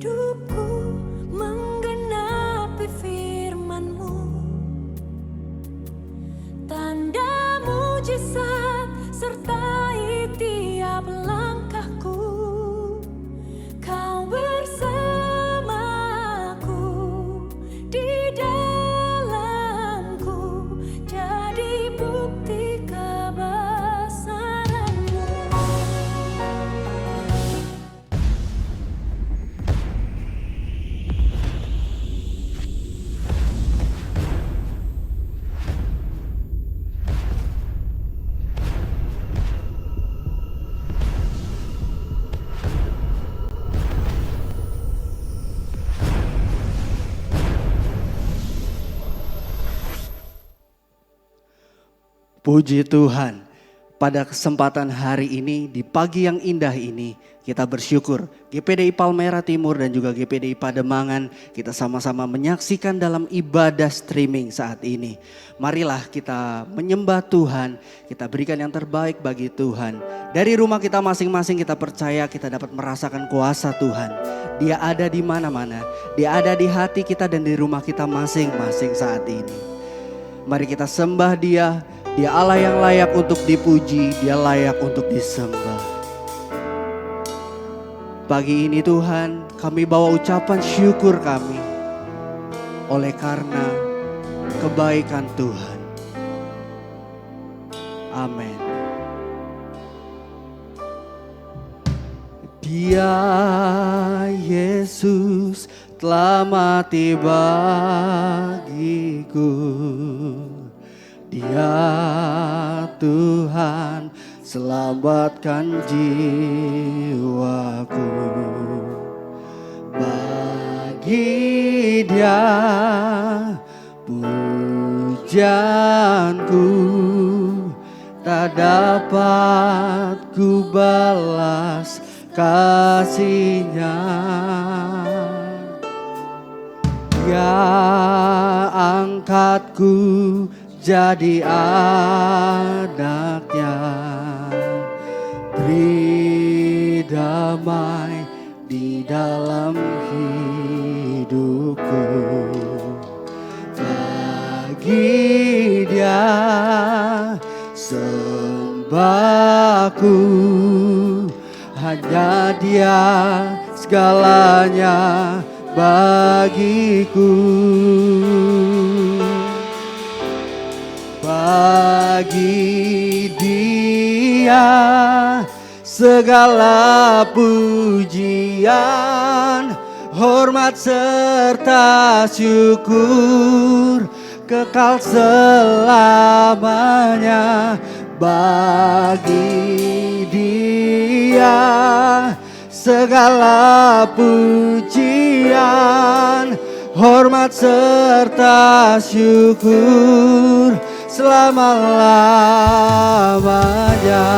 hidupku menggenapi firman-Mu. Tanda mujizat sertai tiap langkahku. Kau bersamaku di dalamku, jadi bukti kebesaran-Mu. Puji Tuhan, pada kesempatan hari ini, di pagi yang indah ini, kita bersyukur GPDI Palmera Timur dan juga GPDI Pademangan, kita sama-sama menyaksikan dalam ibadah streaming saat ini. Marilah kita menyembah Tuhan, kita berikan yang terbaik bagi Tuhan. Dari rumah kita masing-masing kita percaya kita dapat merasakan kuasa Tuhan. Dia ada di mana-mana, Dia ada di hati kita dan di rumah kita masing-masing saat ini. Mari kita sembah Dia. Dia Allah yang layak untuk dipuji, Dia layak untuk disembah. Pagi ini Tuhan, kami bawa ucapan syukur kami oleh karena kebaikan Tuhan. Amin. Dia Yesus telah mati bagiku. Dia Tuhan selamatkan jiwaku. Bagi Dia pujianku tak dapat ku balas kasih-Nya. Dia angkatku jadi anaknya, beri damai di dalam hidupku. Bagi Dia sembahku, hanya Dia segalanya bagiku. Bagi Dia segala pujian, hormat serta syukur kekal selamanya. Bagi Dia segala pujian, hormat serta syukur selama-lamanya.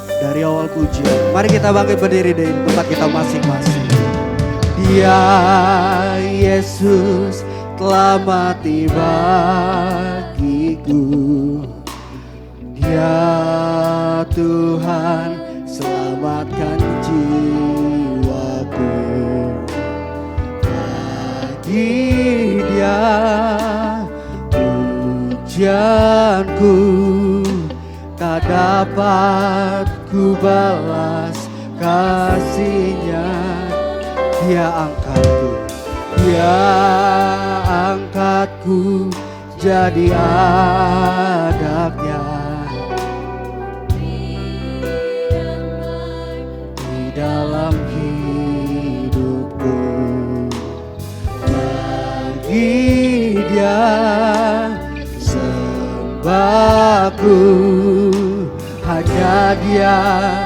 Dari awal pujian, mari kita bangkit berdiri dari tempat kita masing-masing. Dia Yesus telah mati bagiku. Dia Tuhan selamatkan jiwaku. Bagi Dia pujianku tak dapat ku balas kasih-Nya. Dia angkatku jadi anaknya. Di dalam hidupku, bagi Dia sembahku, hanya Dia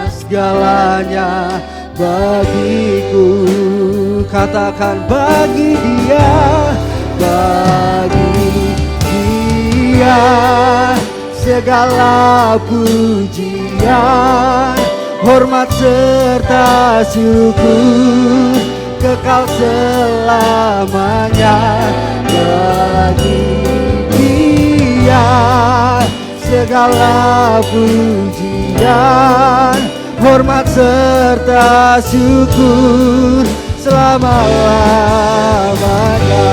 segalanya bagiku. Katakan bagi Dia, bagi Dia segala pujian, hormat serta syukur kekal selamanya. Bagi Dia segala pujian, hormat serta syukur selama-lamanya.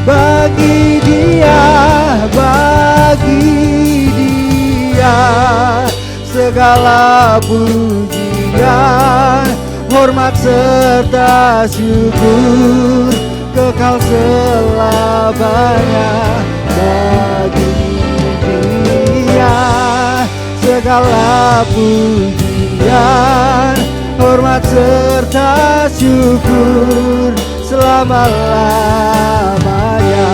Bagi Dia segala pujian, hormat serta syukur kekal selamanya. Bagi Dia segala pujian, hormat serta syukur selama-lamanya.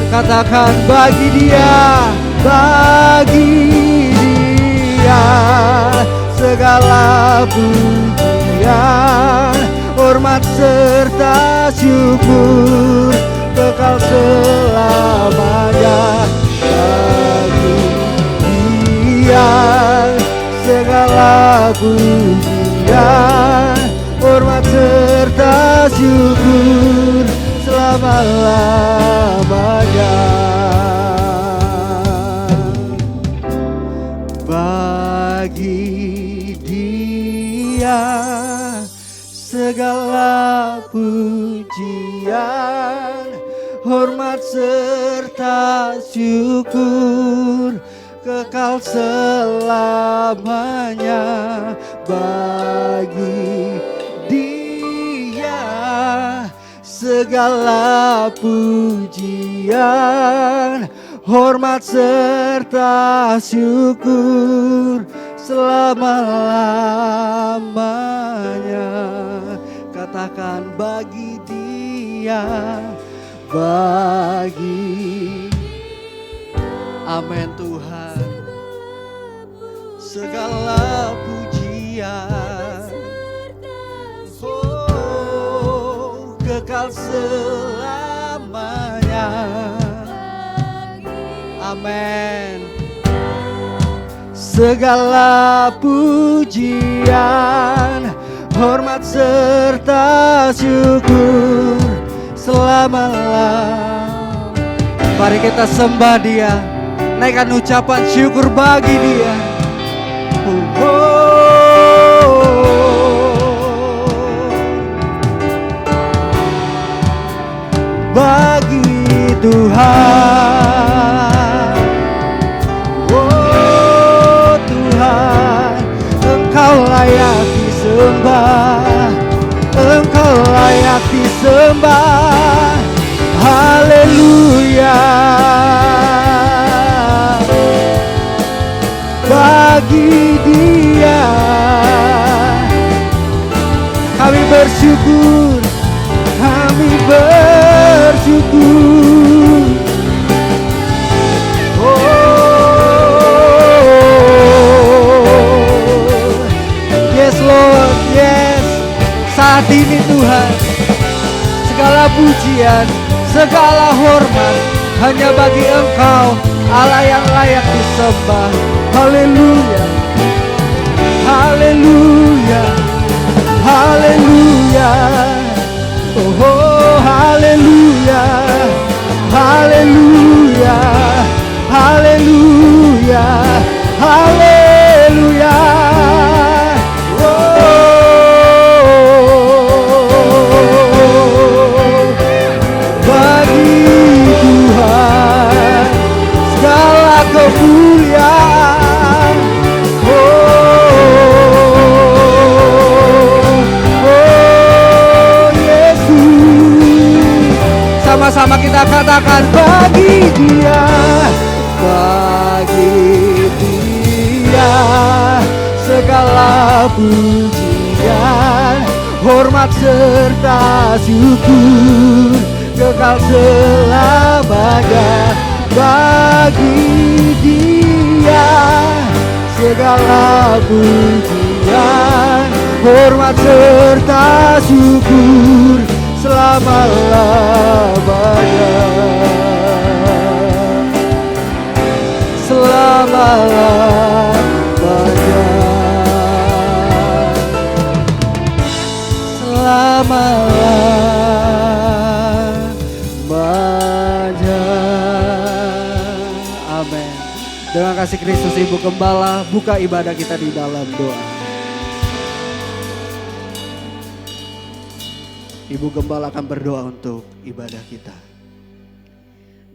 Katakan bagi Dia segala pujian, hormat serta syukur kekal selamanya. Bagi Dia segala pujian, hormat serta syukur selama-lamanya. Bagi Dia segala pujian, hormat serta syukur kekal selamanya. Bagi Dia segala pujian, hormat serta syukur selama-lamanya. Katakan bagi Dia, bagi amin Tuhan, segala pujian, oh kekal selamanya. Amin. Segala pujian, hormat serta syukur selama-lamanya. Mari kita sembah Dia, naikkan ucapan syukur bagi Dia. Bagi Tuhan, oh Tuhan, Engkau layak disembah, Engkau layak disembah. Haleluya. Bagi Dia kami bersyukur, kami bersyukur. Oh, yes Lord, yes. Saat ini Tuhan, segala pujian, segala hormat hanya bagi Engkau, Allah yang layak disembah. Haleluya, haleluya, haleluya. Oh, haleluya, haleluya, haleluya, haleluya. Bagi Tuhan segala kemuliaan. Sama-sama kita katakan bagi Dia, bagi Dia segala pujian, hormat serta syukur kekal selamanya. Bagi Dia segala pujian, hormat serta syukur selama-lamanya, selama-lamanya, selama-lamanya. Amin. Dengan kasih Kristus Ibu Gembala, buka ibadah kita di dalam doa. Ibu Gembala akan berdoa untuk ibadah kita.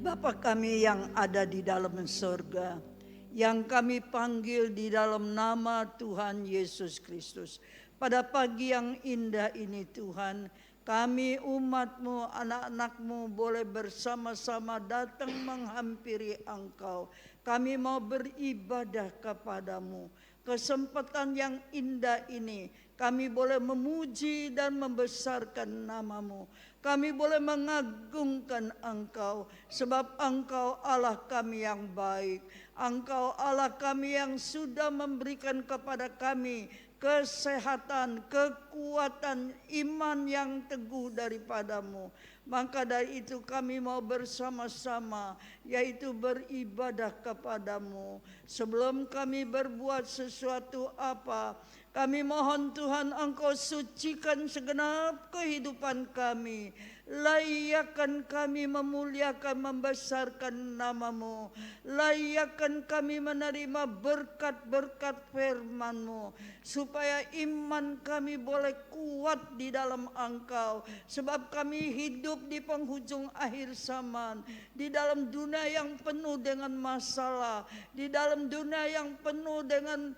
Bapa kami yang ada di dalam surga, yang kami panggil di dalam nama Tuhan Yesus Kristus. Pada pagi yang indah ini Tuhan, kami umat-Mu, anak-anak-Mu boleh bersama-sama datang menghampiri Engkau. Kami mau beribadah kepadamu. Kesempatan yang indah ini kami boleh memuji dan membesarkan nama-Mu. Kami boleh mengagungkan Engkau sebab Engkau Allah kami yang baik. Engkau Allah kami yang sudah memberikan kepada kami kesehatan, kekuatan, iman yang teguh daripadamu. Maka dari itu kami mau bersama-sama, yaitu beribadah kepadamu. Sebelum kami berbuat sesuatu apa, kami mohon Tuhan Engkau sucikan segenap kehidupan kami. Layakkan kami memuliakan, membesarkan nama-Mu. Layakkan kami menerima berkat-berkat firman-Mu. Supaya iman kami boleh kuat di dalam Engkau. Sebab kami hidup di penghujung akhir zaman. Di dalam dunia yang penuh dengan masalah. Di dalam dunia yang penuh dengan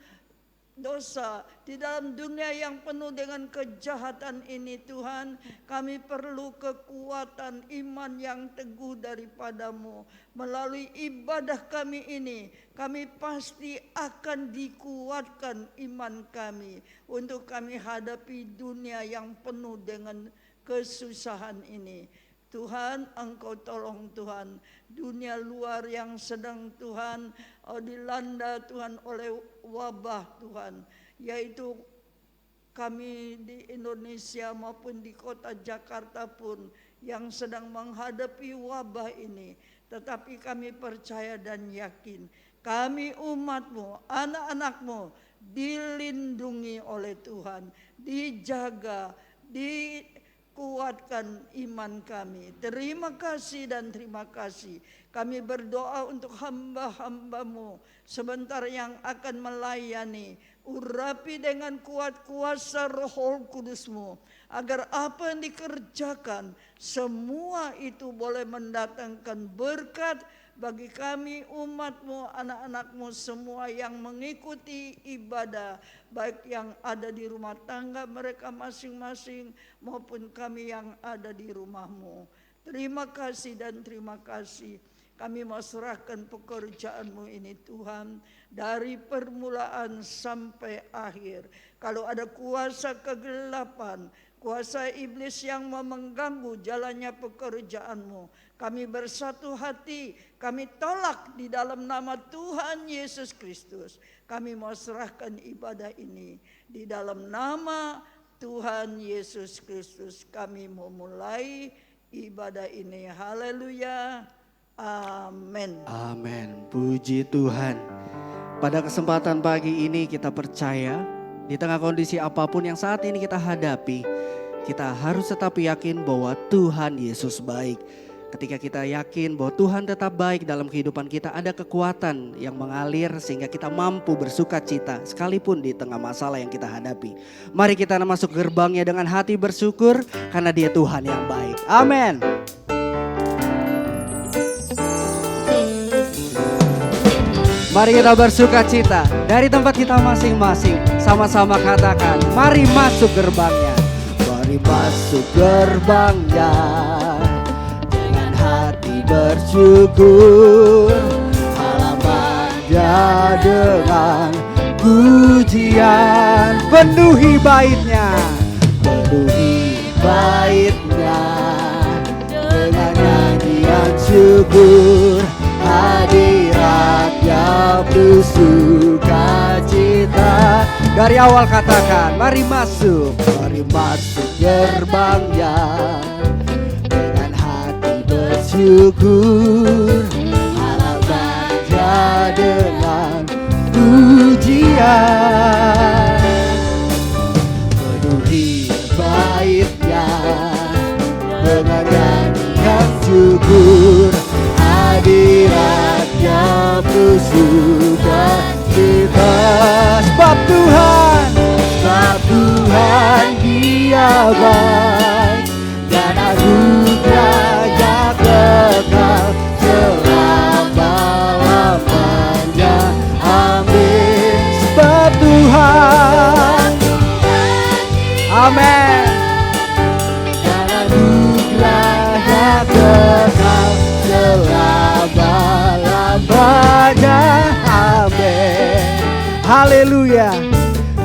dosa, di dalam dunia yang penuh dengan kejahatan ini Tuhan, kami perlu kekuatan iman yang teguh daripadamu. Melalui ibadah kami ini, kami pasti akan dikuatkan iman kami untuk kami hadapi dunia yang penuh dengan kesusahan ini. Tuhan, Engkau tolong Tuhan, dunia luar yang sedang Tuhan dilanda Tuhan oleh wabah Tuhan, yaitu kami di Indonesia maupun di kota Jakarta pun yang sedang menghadapi wabah ini. Tetapi kami percaya dan yakin kami umat-Mu, anak-anak-Mu dilindungi oleh Tuhan, dijaga, kuatkan iman kami. Terima kasih dan terima kasih. Kami berdoa untuk hamba-hamba-Mu sebentar yang akan melayani. Urapi dengan kuat kuasa Roh Kudus-Mu, agar apa yang dikerjakan semua itu boleh mendatangkan berkat bagi kami umat-Mu, anak-anak-Mu semua yang mengikuti ibadah, baik yang ada di rumah tangga mereka masing-masing maupun kami yang ada di rumah-Mu. Terima kasih dan terima kasih. Kami mau serahkan pekerjaan-Mu ini Tuhan, dari permulaan sampai akhir. Kalau ada kuasa kegelapan, kuasa iblis yang mau mengganggu jalannya pekerjaan-Mu, kami bersatu hati, kami tolak di dalam nama Tuhan Yesus Kristus. Kami mau serahkan ibadah ini di dalam nama Tuhan Yesus Kristus. Kami mau mulai ibadah ini. Haleluya. Amin. Amin. Puji Tuhan. Pada kesempatan pagi ini kita percaya di tengah kondisi apapun yang saat ini kita hadapi, kita harus tetap yakin bahwa Tuhan Yesus baik. Ketika kita yakin bahwa Tuhan tetap baik dalam kehidupan kita, ada kekuatan yang mengalir sehingga kita mampu bersuka cita sekalipun di tengah masalah yang kita hadapi. Mari kita masuk gerbangnya dengan hati bersyukur karena Dia Tuhan yang baik. Amin. Mari kita bersuka cita dari tempat kita masing-masing. Sama-sama katakan, mari masuk gerbangnya. Mari masuk gerbangnya dengan hati bersyukur. Halamannya dengan pujian. Penuhi baitnya, penuhi baitnya dengan nyanyian syukur. Hadiratnya penuh sukacita. Dari awal katakan, mari masuk gerbangnya dengan hati bersyukur. Halamannya dengan pujian. Penuhi baitnya dengan nyanyian syukur. Hadiratnya penuh sukacita. Sebab Tuhan Dia baik, dan anugerahnya kekal selama-lamanya. Amin. Sebab Tuhan, amin, dan anugerahnya kekal selama-lamanya. Amin. Haleluya.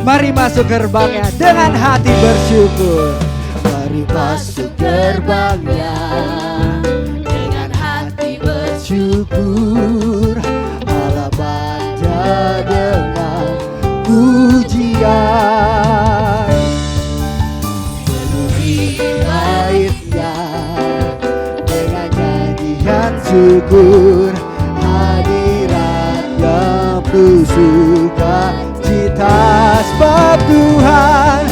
Mari masuk gerbangnya dengan hati bersyukur. Mari masuk gerbangnya dengan hati bersyukur. Halamannya dengan pujian, penuhi baitnya dengan nyanyian syukur. Hadiratnya penuh sukacita. Sebab Tuhan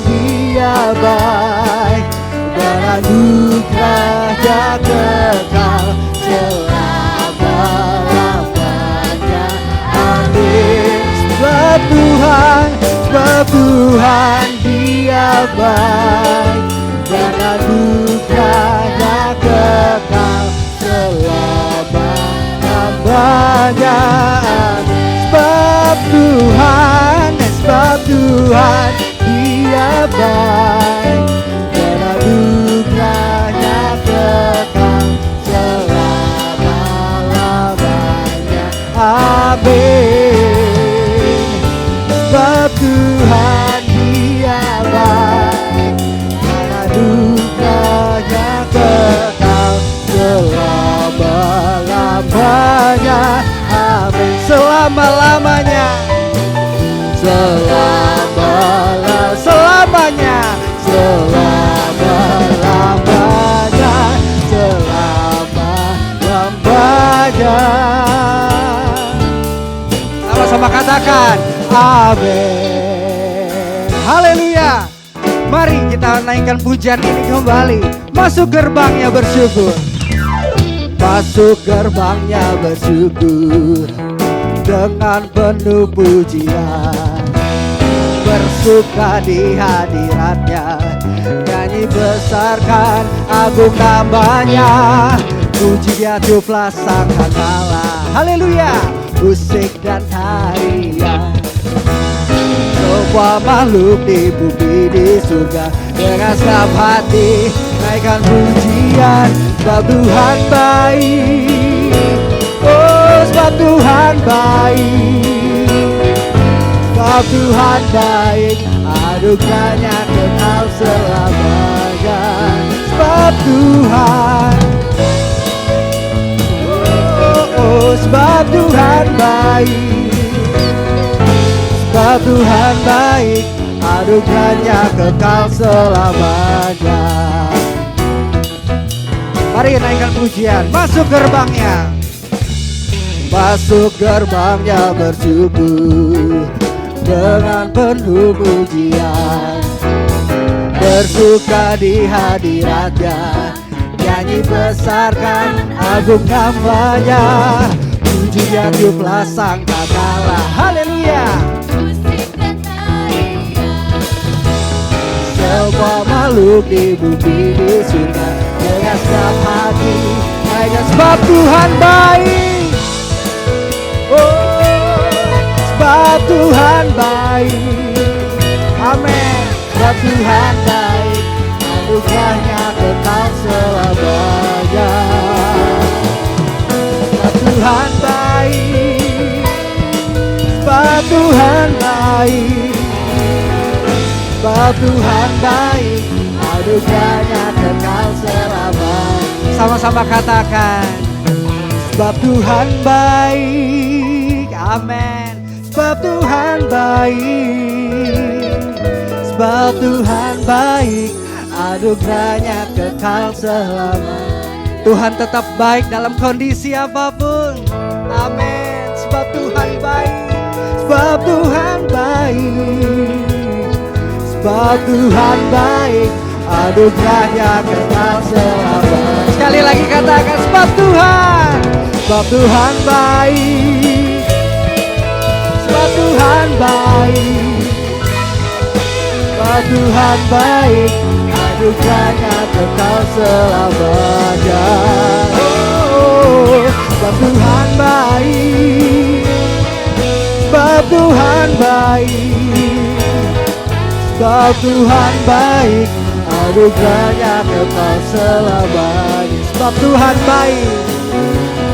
Dia baik, dan anugerahnya kekal selama-lamanya. Amin. Sebab Tuhan Dia baik, dan anugerahnya kekal selama-lamanya. Sebab Tuhan Dia baik, dan anugerahnya kekal selama-lamanya. Amin. Sebab Tuhan Dia baik, dan anugerahnya kekal selama-lamanya. Amin. Selama-lamanya. Selamanya, selama-lamanya. Sama-sama katakan amin. Haleluya. Mari kita naikkan pujian ini kembali. Masuk gerbangnya bersyukur. Masuk gerbangnya bersyukur dengan penuh pujian. Bersuka di hadiratnya, nyanyi besarkan agung namanya. Puji Dia tiuplah sangkakala. Haleluya. Musik dan tarian, semua makhluk di bumi di surga dengan segenap hati naikkan pujian. Sebab Tuhan baik, oh sebab Tuhan baik. Sebab Tuhan baik, anugerahnya kekal selamanya. Sebab Tuhan, oh sebab Tuhan baik. Sebab Tuhan baik, anugerahnya kekal selamanya. Mari naikkan pujian, masuk gerbangnya. Masuk gerbangnya bersyukur dengan penuh pujian. Bersuka di hadiratnya, nyanyi besarkan agung namanya. Puji Dia tiuplah sangkakala. Haleluya. Semua makhluk di bumi di surga dengan segenap hati naikkan. Sebab Tuhan baik, oh sebab Tuhan baik. Amin. Sebab Tuhan baik, anugerahnya kekal selamanya. Sebab Tuhan baik, sebab Tuhan baik. Sebab Tuhan baik, anugerahnya kekal selamanya. Sama-sama katakan, sebab Tuhan baik. Amin. Sebab Tuhan baik, sebab Tuhan baik, anugerahnya kekal selamanya. Tuhan tetap baik dalam kondisi apapun. Amin. Sebab Tuhan baik, sebab Tuhan baik. Sebab Tuhan baik, anugerahnya kekal selamanya. Sekali lagi katakan, sebab Tuhan Sebab Tuhan baik, sebab Tuhan baik, sebab Tuhan baik, anugerahnya kekal selamanya. Oh, sebab Tuhan baik, sebab Tuhan baik, sebab Tuhan baik, anugerahnya kekal selamanya. Sebab Tuhan baik,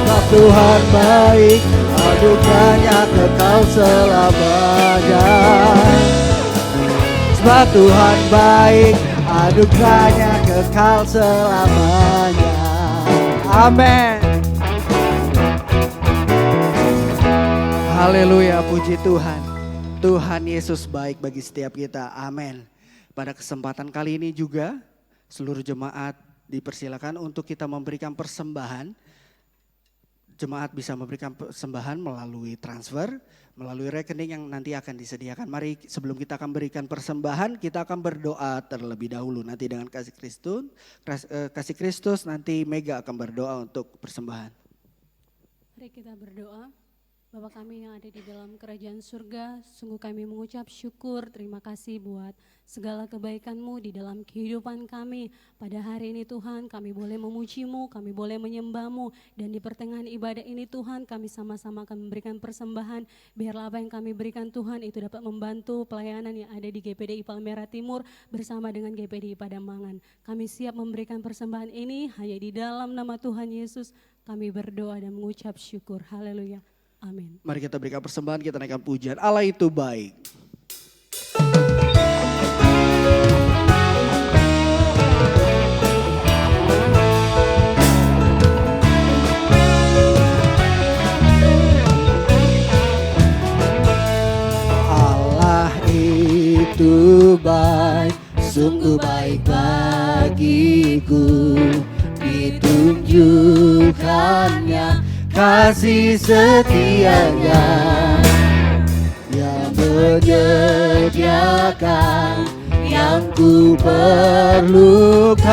sebab Tuhan baik, anugerahnya kekal selamanya. Sebab Tuhan baik, anugerahnya kekal selamanya. Amin. Haleluya, puji Tuhan. Tuhan Yesus baik bagi setiap kita. Amin. Pada kesempatan kali ini juga seluruh jemaat dipersilakan untuk kita memberikan persembahan. Jemaat bisa memberikan persembahan melalui transfer, melalui rekening yang nanti akan disediakan. Mari sebelum kita akan berikan persembahan, kita akan berdoa terlebih dahulu. Nanti dengan kasih Kristus, nanti Mega akan berdoa untuk persembahan. Mari kita berdoa. Bapa kami yang ada di dalam kerajaan surga, sungguh kami mengucap syukur, terima kasih buat segala kebaikan-Mu di dalam kehidupan kami. Pada hari ini Tuhan, kami boleh memuji-Mu, kami boleh menyembah-Mu, dan di pertengahan ibadah ini Tuhan, kami sama-sama akan memberikan persembahan. Biarlah apa yang kami berikan Tuhan itu dapat membantu pelayanan yang ada di GPDI Palmera Timur bersama dengan GPDI Pademangan. Kami siap memberikan persembahan ini hanya di dalam nama Tuhan Yesus. Kami berdoa dan mengucap syukur. Haleluya. Amin. Mari kita berikan persembahan, kita naikkan pujian. Allah itu baik. Allah itu baik, sungguh baik bagiku. Ditunjukkannya kasih setianya yang menyediakan yang ku perlukan,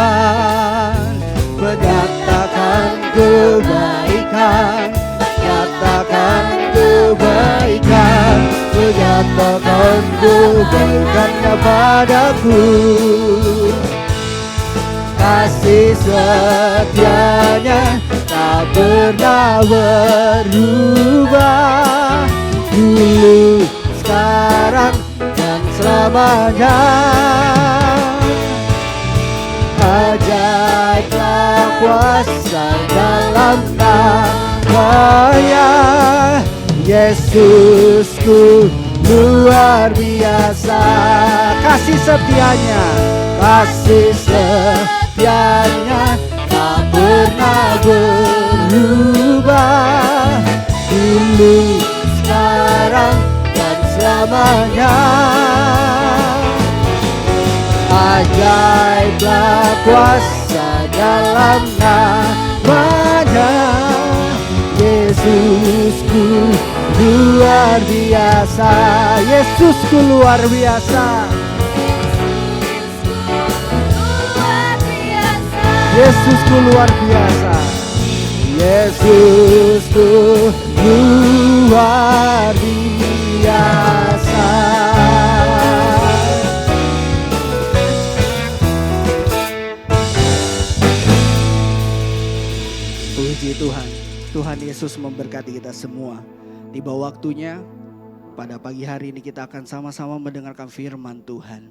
menyatakan kebaikan, menyatakan kebaikan, menyatakan kebaikannya padaku. Kasih setianya tak pernah berubah, dulu, sekarang, dan selamanya. Ajaiblah kuasa dalam nama-Nya, Yesusku luar biasa. Kasih setianya, kasih setianya tak pernah berubah, dulu, sekarang, dan selamanya. Ajaiblah kuasa dalam nama-Nya, Yesusku luar biasa. Yesusku luar biasa. Yesusku luar biasa. Yesusku luar biasa. Puji Tuhan. Tuhan Yesus memberkati kita semua. Tiba waktunya pada pagi hari ini kita akan sama-sama mendengarkan firman Tuhan.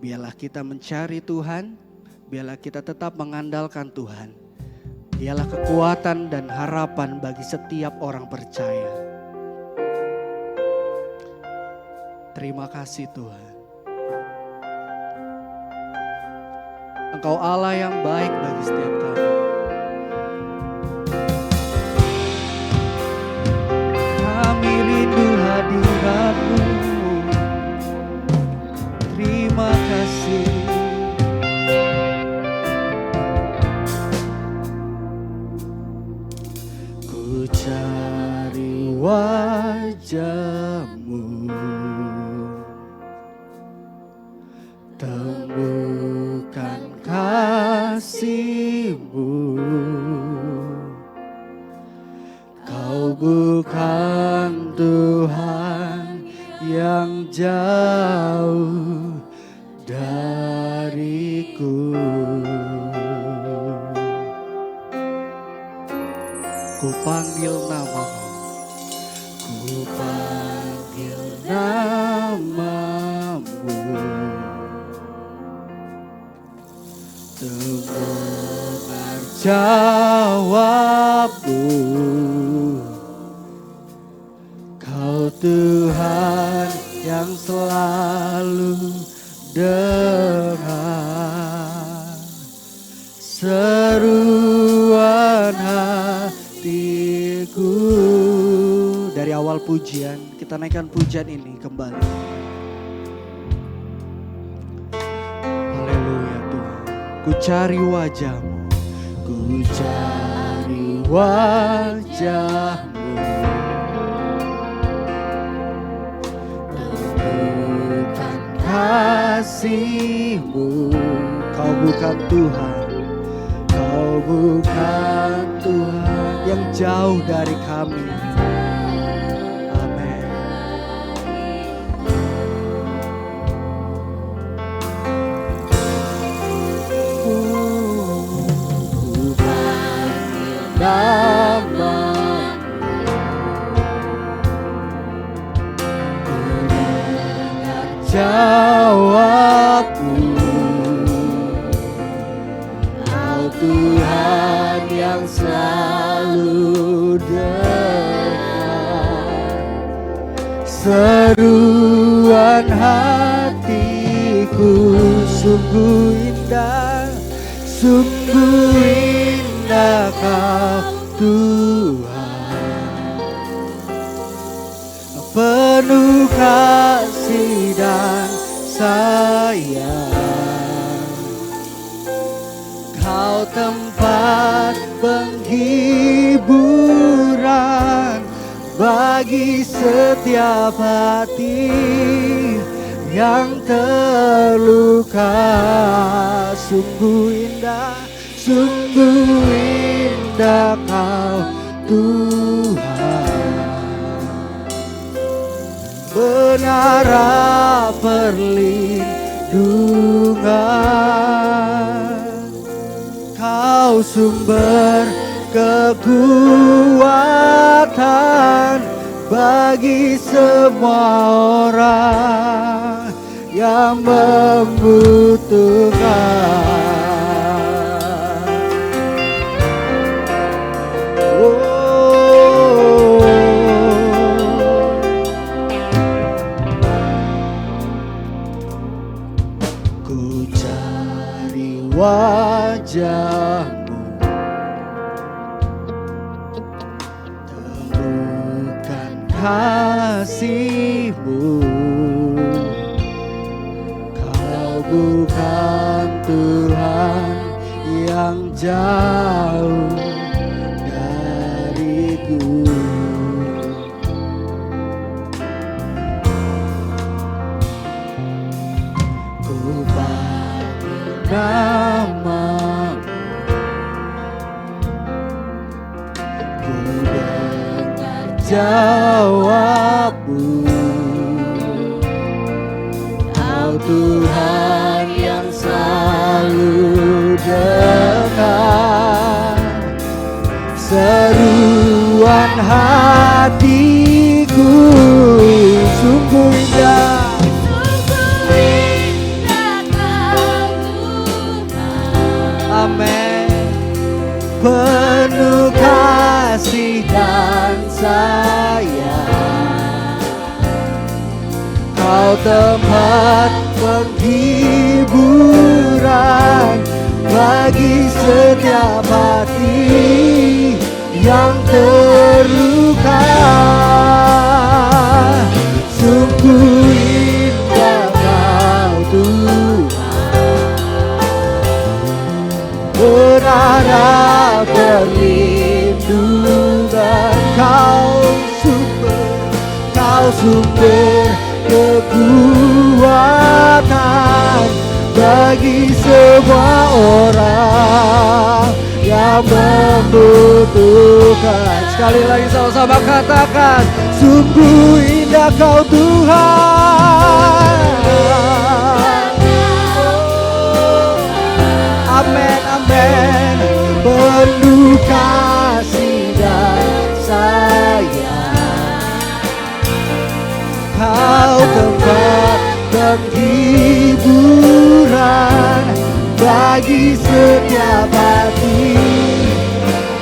Biarlah kita mencari Tuhan, biarlah kita tetap mengandalkan Tuhan. Dialah kekuatan dan harapan bagi setiap orang percaya. Terima kasih Tuhan. Engkau Allah yang baik bagi setiap kami. Kami rindu hadirat-Mu. Terima kasih. Ku cari wajah-Mu, temukan kasih-Mu, Kau bukan Tuhan yang jauh dariku. Ku panggil namamu, ku panggil namamu, terdengar jawabmu. Kau Tuhan yang selalu dengar seruan hatiku. Dari awal pujian, kita naikkan pujian ini kembali. Haleluya Tuhan. Ku cari wajahmu, ku cari wajahmu, temukan kasihmu. Kau bukan Tuhan, kau bukan Tuhan yang jauh dari kami. Amin. Ku panggil namamu, ku dengar jawabmu. Kau Tuhan yang selalu dengar seruan hatiku. Sungguh indah, sungguh indah Kau Tuhan, penuh kasih dan sayang. Kau tempat penghiburan bagi setiap hati yang terluka. Sungguh indah Kau Tuhan, menara perlindungan. Kau sumber kekuatan bagi semua orang yang membutuhkan. Oh, ku cari wajahmu, temukan kasihmu. Kau bukan Tuhan yang jauh dariku. Ku panggil namamu, ku dengar jawabmu. Kau Tuhan yang selalu dengar seruan hatiku. Sungguh indah, amin, penuh kasih dan sayang. Kau tempat penghiburan bagi setiap hati yang terluka. Sungguh indah Kau Tuhan, menara perlindungan. Kau sumber kekuatan bagi semua orang yang yang membutuhkan. Sekali lagi sama-sama katakan, sungguh indah Kau Tuhan. Amin, amin. Penuh kasih dan sayang, Kau tempat penghiburan bagi setiap hati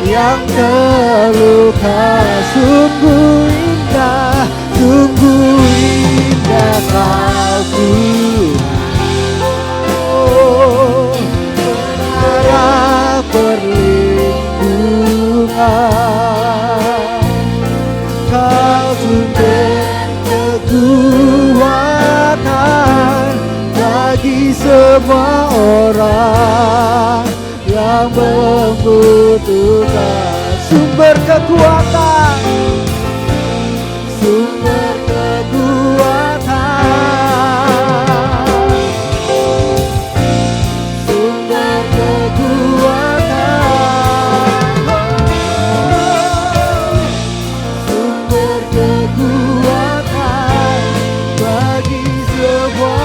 yang terluka. Sungguh indah Kau Tuhan. Oh, menara perlindungan, Kau sumber kekuatan bagi semua orang yang membutuhkan. Sumber kekuatan, sumber kekuatan, sumber kekuatan, sumber kekuatan bagi semua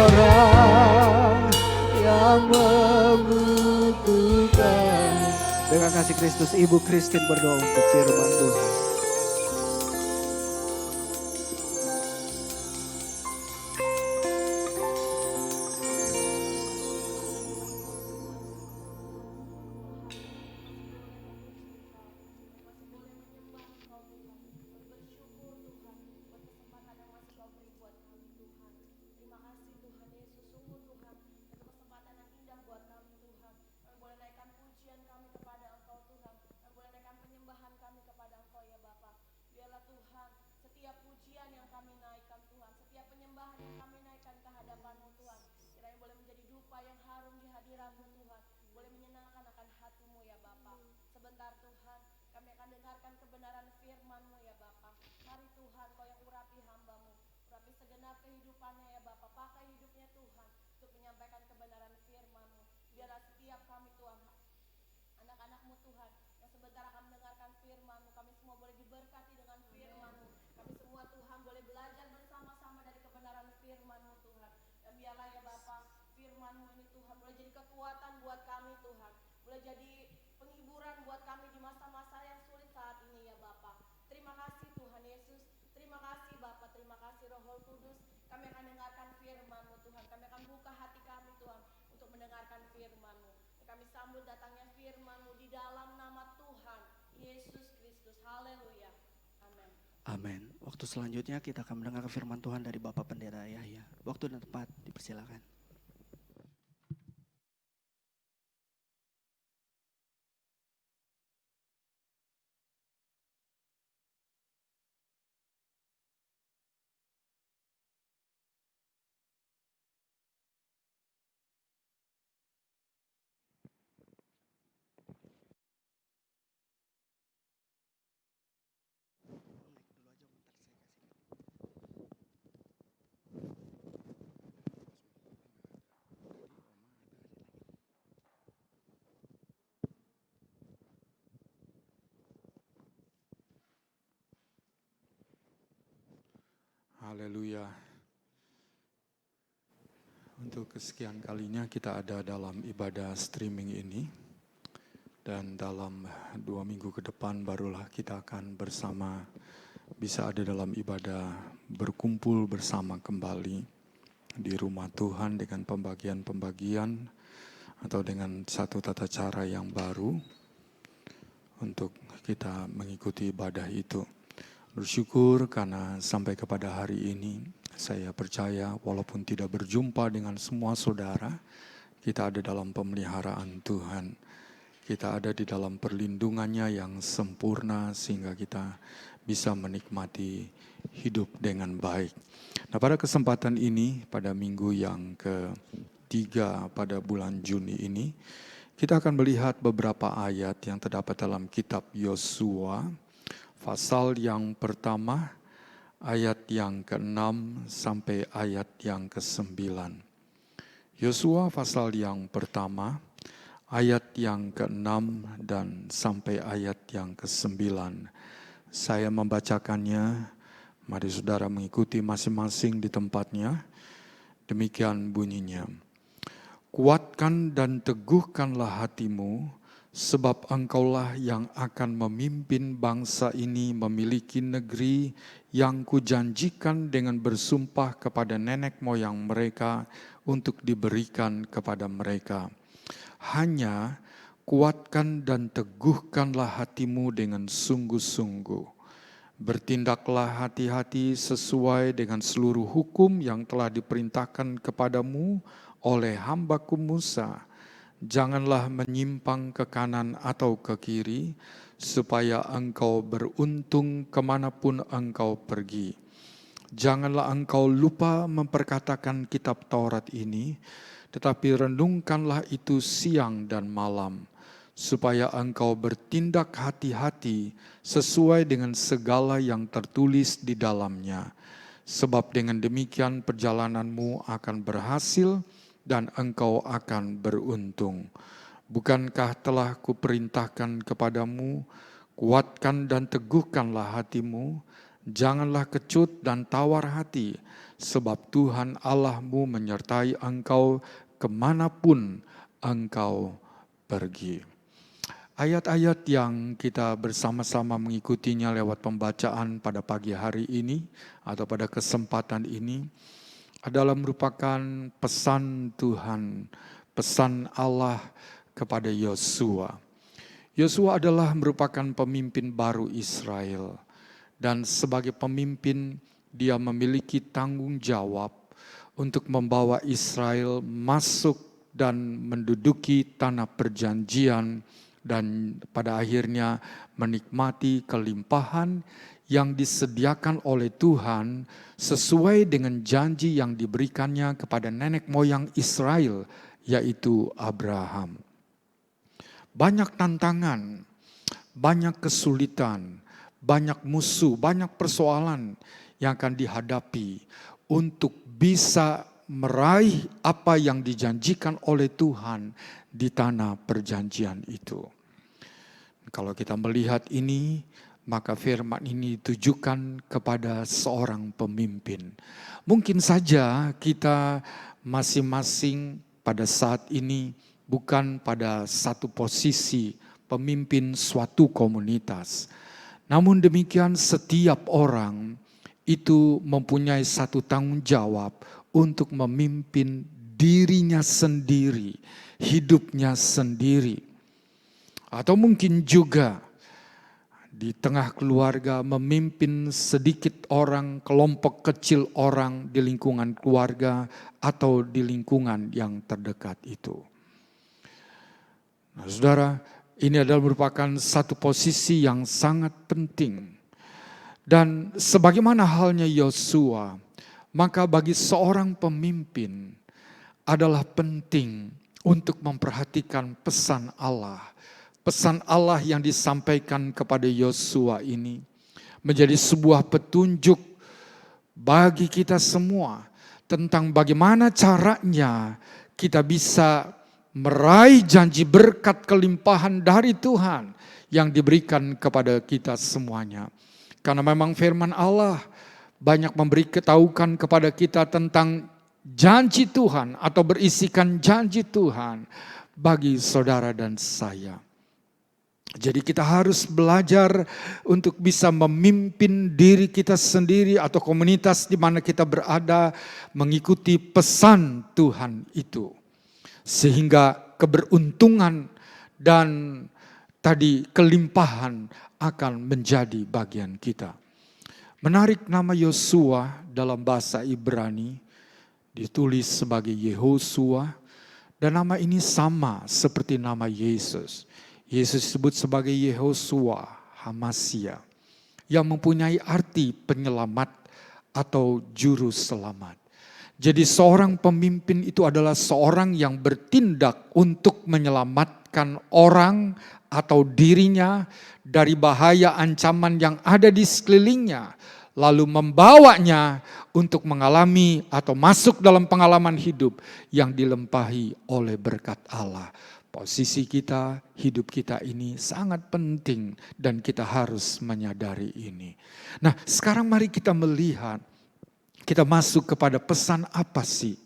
orang yang membutuhkan. Dengan kasih Kristus, Ibu Christine berdoa untuk firman Tuhan. Amin. Waktu selanjutnya kita akan mendengar firman Tuhan dari Bapak Pendeta Yahya. Waktu dan tempat dipersilakan. Haleluya. Untuk kesekian kalinya kita ada dalam ibadah streaming ini. Dan dalam 2 minggu ke depan barulah kita akan bersama bisa ada dalam ibadah berkumpul bersama kembali di rumah Tuhan dengan pembagian-pembagian atau dengan satu tata cara yang baru untuk kita mengikuti ibadah itu. Bersyukur karena sampai kepada hari ini saya percaya walaupun tidak berjumpa dengan semua saudara, kita ada dalam pemeliharaan Tuhan. Kita ada di dalam perlindungannya yang sempurna sehingga kita bisa menikmati hidup dengan baik. Nah, pada kesempatan ini, pada minggu yang ke-3 pada bulan Juni ini, kita akan melihat beberapa ayat yang terdapat dalam kitab Yosua, pasal yang pertama, ayat yang ke-6 sampai ayat yang ke-9. Yosua pasal yang pertama, ayat yang ke-6 dan sampai ayat yang ke-9. Saya membacakannya, mari saudara mengikuti masing-masing di tempatnya. Demikian bunyinya. Kuatkan dan teguhkanlah hatimu, sebab engkaulah yang akan memimpin bangsa ini memiliki negeri yang kujanjikan dengan bersumpah kepada nenek moyang mereka untuk diberikan kepada mereka. Hanya kuatkan dan teguhkanlah hatimu dengan sungguh-sungguh. Bertindaklah hati-hati sesuai dengan seluruh hukum yang telah diperintahkan kepadamu oleh hambaku Musa. Janganlah menyimpang ke kanan atau ke kiri, supaya engkau beruntung kemanapun engkau pergi. Janganlah engkau lupa memperkatakan kitab Taurat ini, tetapi renungkanlah itu siang dan malam, supaya engkau bertindak hati-hati sesuai dengan segala yang tertulis di dalamnya. Sebab dengan demikian perjalananmu akan berhasil dan engkau akan beruntung. Bukankah telah kuperintahkan kepadamu, kuatkan dan teguhkanlah hatimu, janganlah kecut dan tawar hati, sebab Tuhan Allahmu menyertai engkau kemanapun engkau pergi. Ayat-ayat yang kita bersama-sama mengikutinya lewat pembacaan pada pagi hari ini atau pada kesempatan ini adalah merupakan pesan Tuhan, pesan Allah kepada Yosua. Yosua adalah merupakan pemimpin baru Israel, dan sebagai pemimpin dia memiliki tanggung jawab untuk membawa Israel masuk dan menduduki tanah perjanjian dan pada akhirnya menikmati kelimpahan yang disediakan oleh Tuhan sesuai dengan janji yang diberikannya kepada nenek moyang Israel, yaitu Abraham. Banyak tantangan, banyak kesulitan, banyak musuh, banyak persoalan yang akan dihadapi untuk bisa meraih apa yang dijanjikan oleh Tuhan di tanah perjanjian itu. Kalau kita melihat ini, maka firman ini ditujukan kepada seorang pemimpin. Mungkin saja kita masing-masing pada saat ini bukan pada satu posisi pemimpin suatu komunitas. Namun demikian setiap orang itu mempunyai satu tanggung jawab untuk memimpin dirinya sendiri, hidupnya sendiri. Atau mungkin juga di tengah keluarga memimpin sedikit orang, kelompok kecil orang di lingkungan keluarga atau di lingkungan yang terdekat itu. Nah, saudara, ini adalah merupakan satu posisi yang sangat penting. Dan sebagaimana halnya Yosua, maka bagi seorang pemimpin adalah penting untuk memperhatikan pesan Allah. Pesan Allah yang disampaikan kepada Yosua ini menjadi sebuah petunjuk bagi kita semua tentang bagaimana caranya kita bisa meraih janji berkat kelimpahan dari Tuhan yang diberikan kepada kita semuanya. Karena memang firman Allah banyak memberi ketahukan kepada kita tentang janji Tuhan atau berisikan janji Tuhan bagi saudara dan saya. Jadi kita harus belajar untuk bisa memimpin diri kita sendiri atau komunitas di mana kita berada mengikuti pesan Tuhan itu. Sehingga keberuntungan dan tadi kelimpahan akan menjadi bagian kita. Menarik nama Yosua dalam bahasa Ibrani ditulis sebagai Yehosua dan nama ini sama seperti nama Yesus. Yesus disebut sebagai Yehosua Hamasia yang mempunyai arti penyelamat atau juru selamat. Jadi seorang pemimpin itu adalah seorang yang bertindak untuk menyelamatkan orang atau dirinya dari bahaya ancaman yang ada di sekelilingnya. Lalu membawanya untuk mengalami atau masuk dalam pengalaman hidup yang dilempahi oleh berkat Allah. Posisi kita, hidup kita ini sangat penting dan kita harus menyadari ini. Nah, sekarang mari kita melihat, kita masuk kepada pesan apa sih?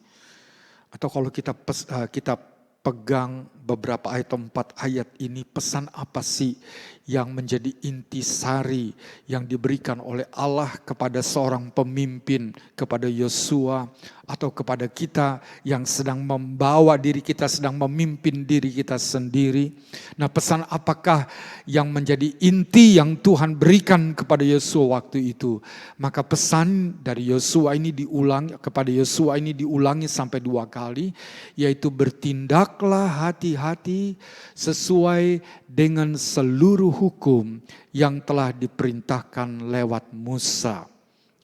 Atau kalau kita pegang beberapa ayat 4 ayat ini, pesan apa sih yang menjadi intisari yang diberikan oleh Allah kepada seorang pemimpin, kepada Yosua atau kepada kita yang sedang membawa diri kita, sedang memimpin diri kita sendiri. Nah, pesan apakah yang menjadi inti yang Tuhan berikan kepada Yosua waktu itu? Maka pesan dari Yosua ini diulangi sampai 2 kali, yaitu bertindaklah hati-hati sesuai dengan seluruh hukum yang telah diperintahkan lewat Musa.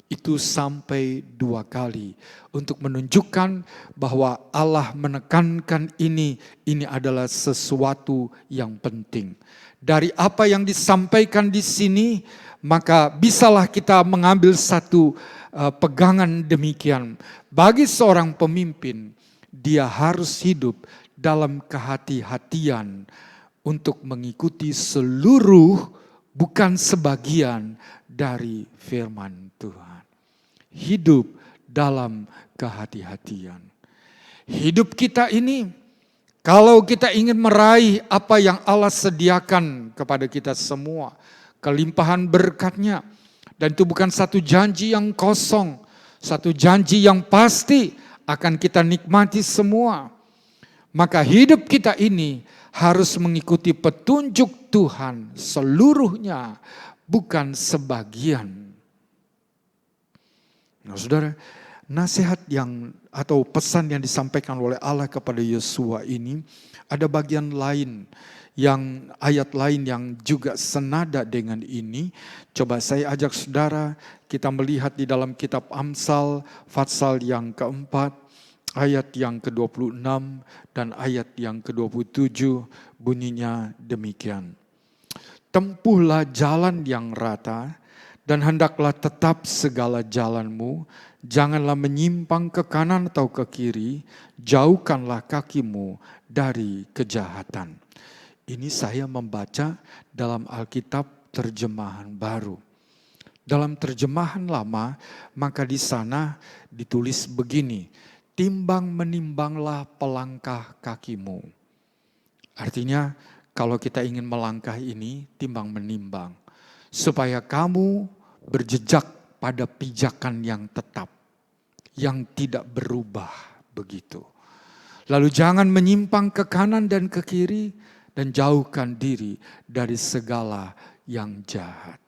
Itu sampai 2 kali untuk menunjukkan bahwa Allah menekankan ini adalah sesuatu yang penting. Dari apa yang disampaikan di sini, maka bisalah kita mengambil satu pegangan demikian. Bagi seorang pemimpin, dia harus hidup dalam kehati-hatian untuk mengikuti seluruh, bukan sebagian dari firman Tuhan. Hidup dalam kehati-hatian. Hidup kita ini, kalau kita ingin meraih apa yang Allah sediakan kepada kita semua, kelimpahan berkat-Nya, dan itu bukan satu janji yang kosong, satu janji yang pasti akan kita nikmati semua. Maka hidup kita ini harus mengikuti petunjuk Tuhan seluruhnya, bukan sebagian. Nah, saudara, nasihat atau pesan yang disampaikan oleh Allah kepada Yosua ini, ada bagian lain, ayat lain yang juga senada dengan ini. Coba saya ajak saudara kita melihat di dalam kitab Amsal, pasal yang keempat, ayat yang ke-26 dan ayat yang ke-27, bunyinya demikian. Tempuhlah jalan yang rata, dan hendaklah tetap segala jalanmu, janganlah menyimpang ke kanan atau ke kiri, jauhkanlah kakimu dari kejahatan. Ini saya membaca dalam Alkitab terjemahan baru. Dalam terjemahan lama, maka di sana ditulis begini, timbang menimbanglah pelangkah kakimu. Artinya, kalau kita ingin melangkah ini, timbang menimbang. Supaya kamu berjejak pada pijakan yang tetap, yang tidak berubah begitu. Lalu jangan menyimpang ke kanan dan ke kiri, dan jauhkan diri dari segala yang jahat.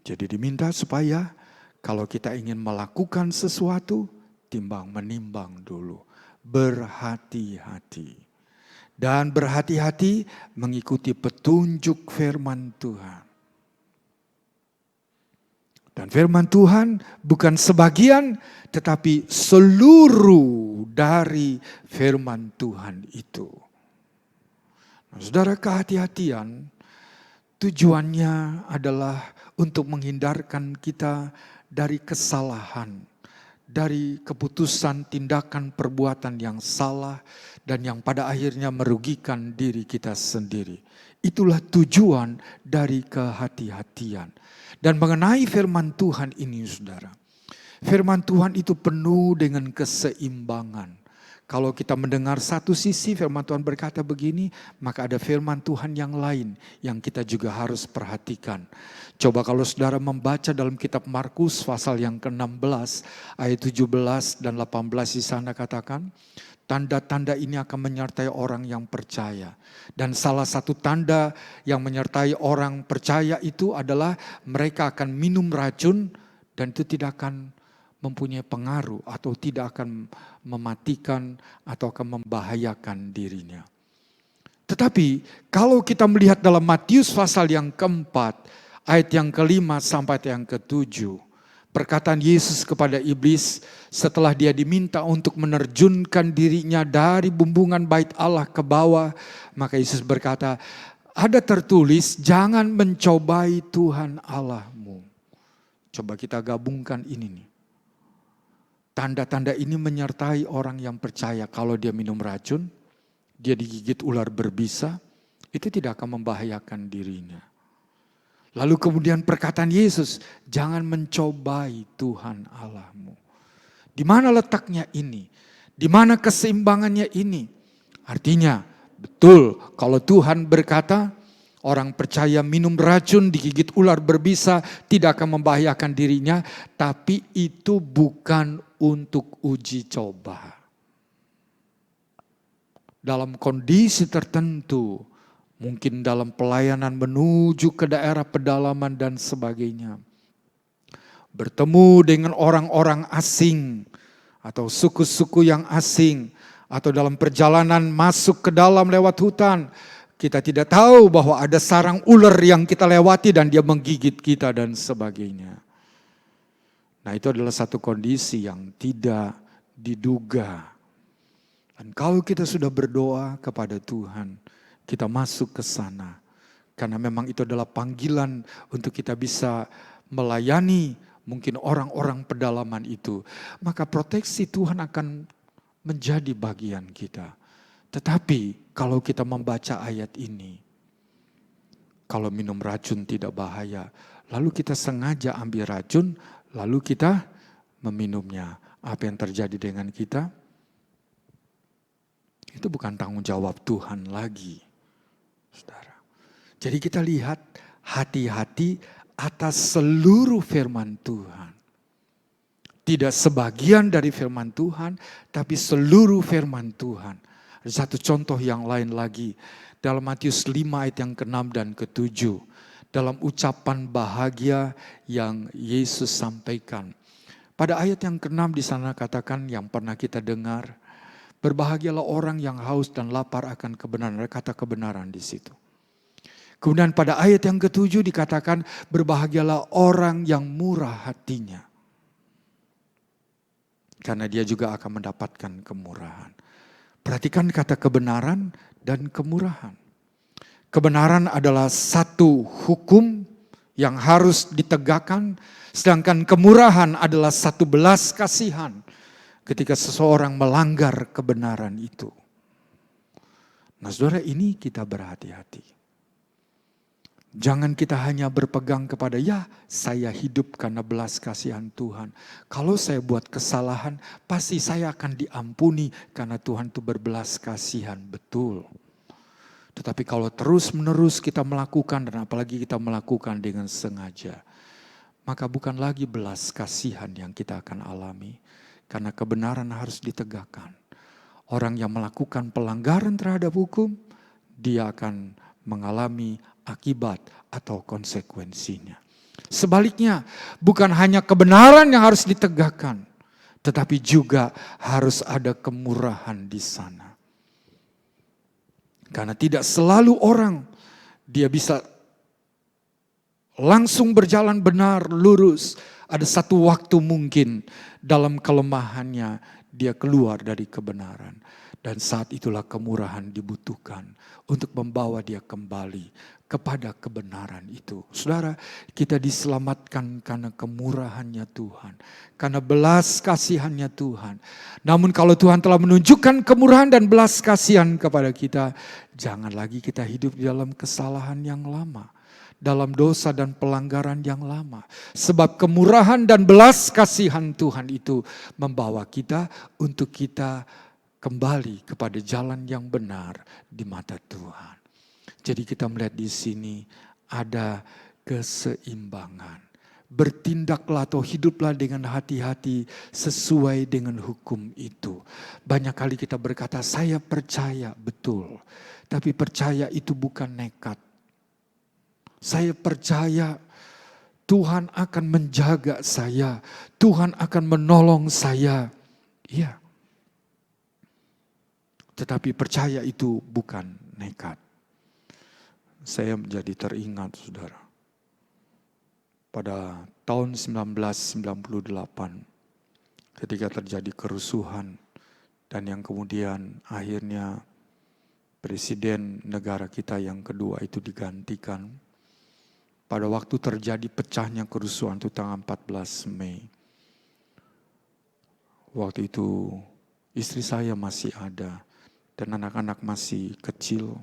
Jadi diminta supaya kalau kita ingin melakukan sesuatu, timbang menimbang dulu. Berhati-hati. Dan berhati-hati mengikuti petunjuk firman Tuhan. Dan firman Tuhan bukan sebagian, tetapi seluruh dari firman Tuhan itu. Nah, saudara, kehati-hatian tujuannya adalah untuk menghindarkan kita dari kesalahan, dari keputusan tindakan perbuatan yang salah dan yang pada akhirnya merugikan diri kita sendiri. Itulah tujuan dari kehati-hatian. Dan mengenai firman Tuhan ini, saudara, firman Tuhan itu penuh dengan keseimbangan. Kalau kita mendengar satu sisi firman Tuhan berkata begini, maka ada firman Tuhan yang lain yang kita juga harus perhatikan. Coba kalau saudara membaca dalam kitab Markus pasal yang ke-16 ayat 17 dan 18 di sana katakan, tanda-tanda ini akan menyertai orang yang percaya. Dan salah satu tanda yang menyertai orang percaya itu adalah mereka akan minum racun dan itu tidak akan mempunyai pengaruh atau tidak akan mematikan atau akan membahayakan dirinya. Tetapi kalau kita melihat dalam Matius pasal yang keempat, ayat yang ke-5 sampai yang ke-7, perkataan Yesus kepada iblis setelah dia diminta untuk menerjunkan dirinya dari bumbungan bait Allah ke bawah, maka Yesus berkata, ada tertulis, jangan mencobai Tuhan Allahmu. Coba kita gabungkan ini nih. Tanda-tanda ini menyertai orang yang percaya kalau dia minum racun, dia digigit ular berbisa, itu tidak akan membahayakan dirinya. Lalu kemudian perkataan Yesus, jangan mencobai Tuhan Allahmu. Di mana letaknya ini? Di mana keseimbangannya ini? Artinya, betul kalau Tuhan berkata, orang percaya minum racun, digigit ular berbisa, tidak akan membahayakan dirinya, tapi itu bukan untuk uji coba. Dalam kondisi tertentu, mungkin dalam pelayanan menuju ke daerah pedalaman dan sebagainya. Bertemu dengan orang-orang asing atau suku-suku yang asing, atau dalam perjalanan masuk ke dalam lewat hutan, kita tidak tahu bahwa ada sarang ular yang kita lewati dan dia menggigit kita dan sebagainya. Nah, itu adalah satu kondisi yang tidak diduga. Dan kalau kita sudah berdoa kepada Tuhan, kita masuk ke sana. Karena memang itu adalah panggilan untuk kita bisa melayani mungkin orang-orang pedalaman itu. Maka proteksi Tuhan akan menjadi bagian kita. Tetapi kalau kita membaca ayat ini, kalau minum racun tidak bahaya, lalu kita sengaja ambil racun, lalu kita meminumnya. Apa yang terjadi dengan kita? Itu bukan tanggung jawab Tuhan lagi, saudara. Jadi kita lihat hati-hati atas seluruh firman Tuhan. Tidak sebagian dari firman Tuhan, tapi seluruh firman Tuhan. Ada satu contoh yang lain lagi. Dalam Matius 5 ayat yang ke-6 dan ke-7. Dalam ucapan bahagia yang Yesus sampaikan. Pada ayat yang ke-6 di sana katakan yang pernah kita dengar. Berbahagialah orang yang haus dan lapar akan kebenaran. Ada kata kebenaran di situ. Kemudian pada ayat yang ke-7 dikatakan berbahagialah orang yang murah hatinya. Karena dia juga akan mendapatkan kemurahan. Perhatikan kata kebenaran dan kemurahan. Kebenaran adalah satu hukum yang harus ditegakkan. Sedangkan kemurahan adalah satu belas kasihan. Ketika seseorang melanggar kebenaran itu. Nah saudara, ini kita berhati-hati. Jangan kita hanya berpegang kepada ya saya hidup karena belas kasihan Tuhan. Kalau saya buat kesalahan pasti saya akan diampuni karena Tuhan itu berbelas kasihan. Betul. Tetapi kalau terus menerus kita melakukan dan apalagi kita melakukan dengan sengaja. Maka bukan lagi belas kasihan yang kita akan alami. Karena kebenaran harus ditegakkan. Orang yang melakukan pelanggaran terhadap hukum, dia akan mengalami akibat atau konsekuensinya. Sebaliknya, bukan hanya kebenaran yang harus ditegakkan, tetapi juga harus ada kemurahan di sana. Karena tidak selalu orang dia bisa langsung berjalan benar, lurus. Ada satu waktu mungkin dalam kelemahannya dia keluar dari kebenaran. Dan saat itulah kemurahan dibutuhkan untuk membawa dia kembali kepada kebenaran itu. Saudara, kita diselamatkan karena kemurahannya Tuhan. Karena belas kasihannya Tuhan. Namun kalau Tuhan telah menunjukkan kemurahan dan belas kasihan kepada kita, jangan lagi kita hidup di dalam kesalahan yang lama. Dalam dosa dan pelanggaran yang lama. Sebab kemurahan dan belas kasihan Tuhan itu membawa kita untuk kita kembali kepada jalan yang benar di mata Tuhan. Jadi kita melihat di sini ada keseimbangan. Bertindaklah atau hiduplah dengan hati-hati sesuai dengan hukum itu. Banyak kali kita berkata saya percaya, betul. Tapi percaya itu bukan nekat. Saya percaya Tuhan akan menjaga saya. Tuhan akan menolong saya. Iya. Tetapi percaya itu bukan nekat. Saya menjadi teringat saudara. Pada tahun 1998 ketika terjadi kerusuhan dan yang kemudian akhirnya presiden negara kita yang kedua itu digantikan. Pada waktu terjadi pecahnya kerusuhan itu tanggal 14 Mei. Waktu itu istri saya masih ada dan anak-anak masih kecil,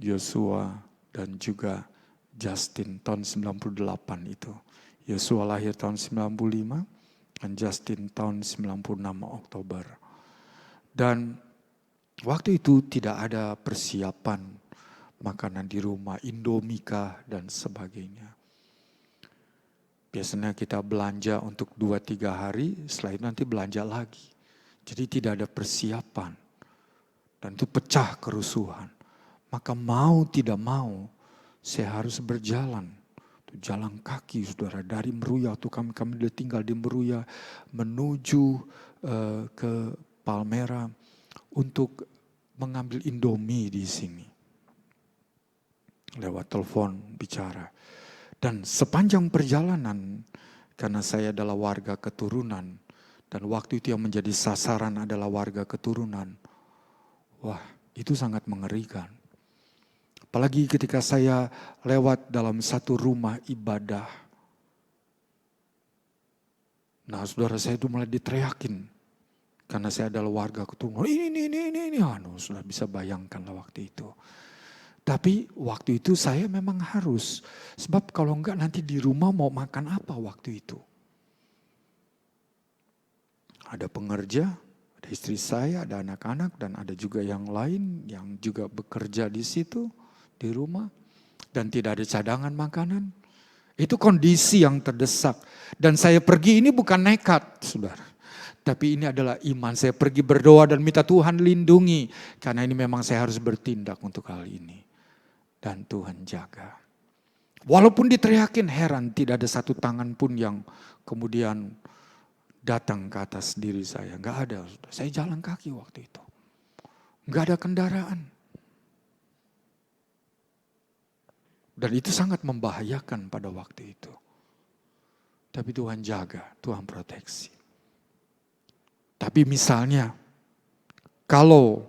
Yosua dan juga Justin tahun 98 itu. Yosua lahir tahun 95 dan Justin tahun 96 Oktober. Dan waktu itu tidak ada persiapan makanan di rumah, Indomie kah dan sebagainya. Biasanya kita belanja untuk 2-3 hari, setelah itu nanti belanja lagi. Jadi tidak ada persiapan. Dan itu pecah kerusuhan. Maka mau tidak mau, saya harus berjalan. Jalan kaki saudara, dari Meruya, waktu kami tinggal di Meruya, menuju ke Palmera untuk mengambil Indomie di sini. Lewat telepon bicara. Dan sepanjang perjalanan, karena saya adalah warga keturunan, dan waktu itu yang menjadi sasaran adalah warga keturunan. Wah, itu sangat mengerikan. Apalagi ketika saya lewat dalam satu rumah ibadah. Nah saudara, saya itu mulai diteriakin. Karena saya adalah warga keturunan. Ini. Sudah bisa bayangkanlah waktu itu. Tapi waktu itu saya memang harus. Sebab kalau enggak nanti di rumah mau makan apa waktu itu. Ada pengerja, ada istri saya, ada anak-anak, dan ada juga yang lain yang juga bekerja di situ. Di rumah, dan tidak ada cadangan makanan. Itu kondisi yang terdesak. Dan saya pergi ini bukan nekat, saudara. Tapi ini adalah iman. Saya pergi berdoa dan minta Tuhan lindungi. Karena ini memang saya harus bertindak untuk hal ini. Dan Tuhan jaga. Walaupun diteriakin, heran tidak ada satu tangan pun yang kemudian datang ke atas diri saya. Enggak ada, saudara. Saya jalan kaki waktu itu. Enggak ada kendaraan. Dan itu sangat membahayakan pada waktu itu. Tapi Tuhan jaga, Tuhan proteksi. Tapi misalnya, kalau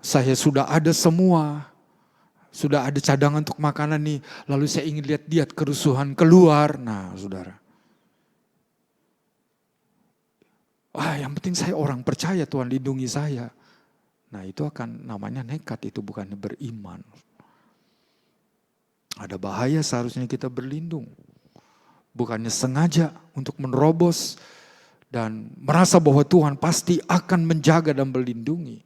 saya sudah ada semua, sudah ada cadangan untuk makanan nih, lalu saya ingin lihat kerusuhan keluar, nah saudara. Wah, yang penting saya orang percaya Tuhan lindungi saya. Nah itu akan namanya nekat, itu bukan beriman. Ada bahaya seharusnya kita berlindung. Bukannya sengaja untuk menerobos dan merasa bahwa Tuhan pasti akan menjaga dan melindungi.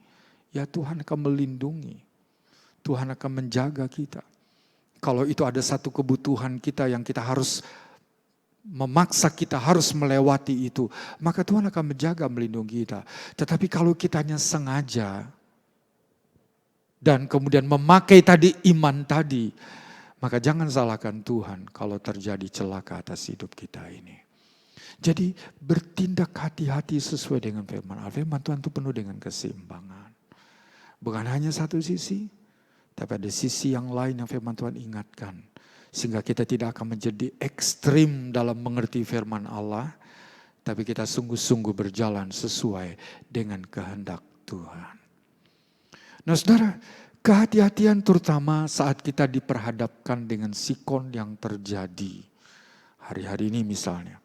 Ya Tuhan akan melindungi. Tuhan akan menjaga kita. Kalau itu ada satu kebutuhan kita yang kita harus memaksa kita harus melewati itu, maka Tuhan akan menjaga melindungi kita. Tetapi kalau kitanya sengaja dan kemudian memakai tadi iman tadi, maka jangan salahkan Tuhan kalau terjadi celaka atas hidup kita ini. Jadi bertindak hati-hati sesuai dengan firman Allah. Firman Tuhan itu penuh dengan keseimbangan. Bukan hanya satu sisi, tapi ada sisi yang lain yang firman Tuhan ingatkan. Sehingga kita tidak akan menjadi ekstrim dalam mengerti firman Allah, tapi kita sungguh-sungguh berjalan sesuai dengan kehendak Tuhan. Nah saudara, kehati-hatian terutama saat kita diperhadapkan dengan sikon yang terjadi. Hari-hari ini misalnya,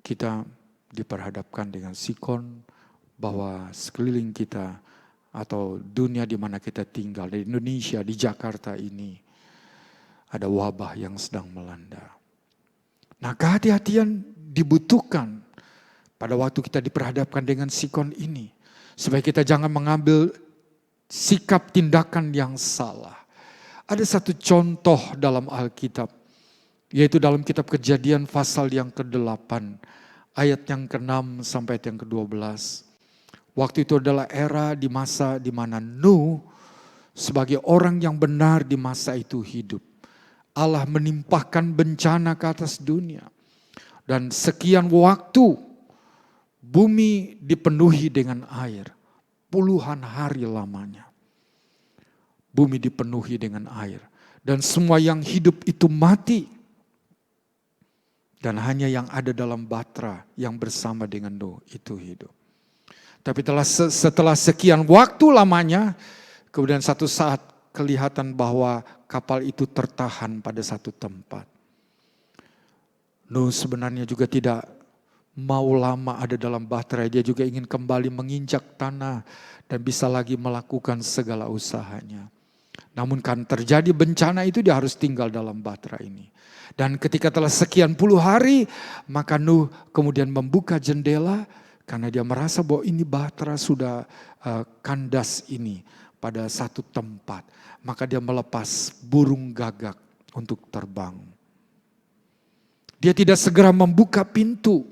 kita diperhadapkan dengan sikon bahwa sekeliling kita atau dunia di mana kita tinggal, di Indonesia, di Jakarta ini, ada wabah yang sedang melanda. Nah kehati-hatian dibutuhkan pada waktu kita diperhadapkan dengan sikon ini. Supaya kita jangan mengambil sikap tindakan yang salah. Ada satu contoh dalam Alkitab, yaitu dalam kitab Kejadian pasal yang ke-8, ayat yang ke-6 sampai ayat yang ke-12. Waktu itu adalah era di masa di mana Nuh sebagai orang yang benar di masa itu hidup. Allah menimpahkan bencana ke atas dunia. Dan sekian waktu bumi dipenuhi dengan air. Puluhan hari lamanya. Bumi dipenuhi dengan air. Dan semua yang hidup itu mati. Dan hanya yang ada dalam batra yang bersama dengan Nuh itu hidup. Tapi setelah sekian waktu lamanya, kemudian satu saat kelihatan bahwa kapal itu tertahan pada satu tempat. Nuh sebenarnya juga tidak mau lama ada dalam bahtera, dia juga ingin kembali menginjak tanah dan bisa lagi melakukan segala usahanya. Namun kan terjadi bencana itu, dia harus tinggal dalam bahtera ini. Dan ketika telah sekian puluh hari, maka Nuh kemudian membuka jendela karena dia merasa bahwa ini bahtera sudah kandas ini pada satu tempat. Maka dia melepas burung gagak untuk terbang. Dia tidak segera membuka pintu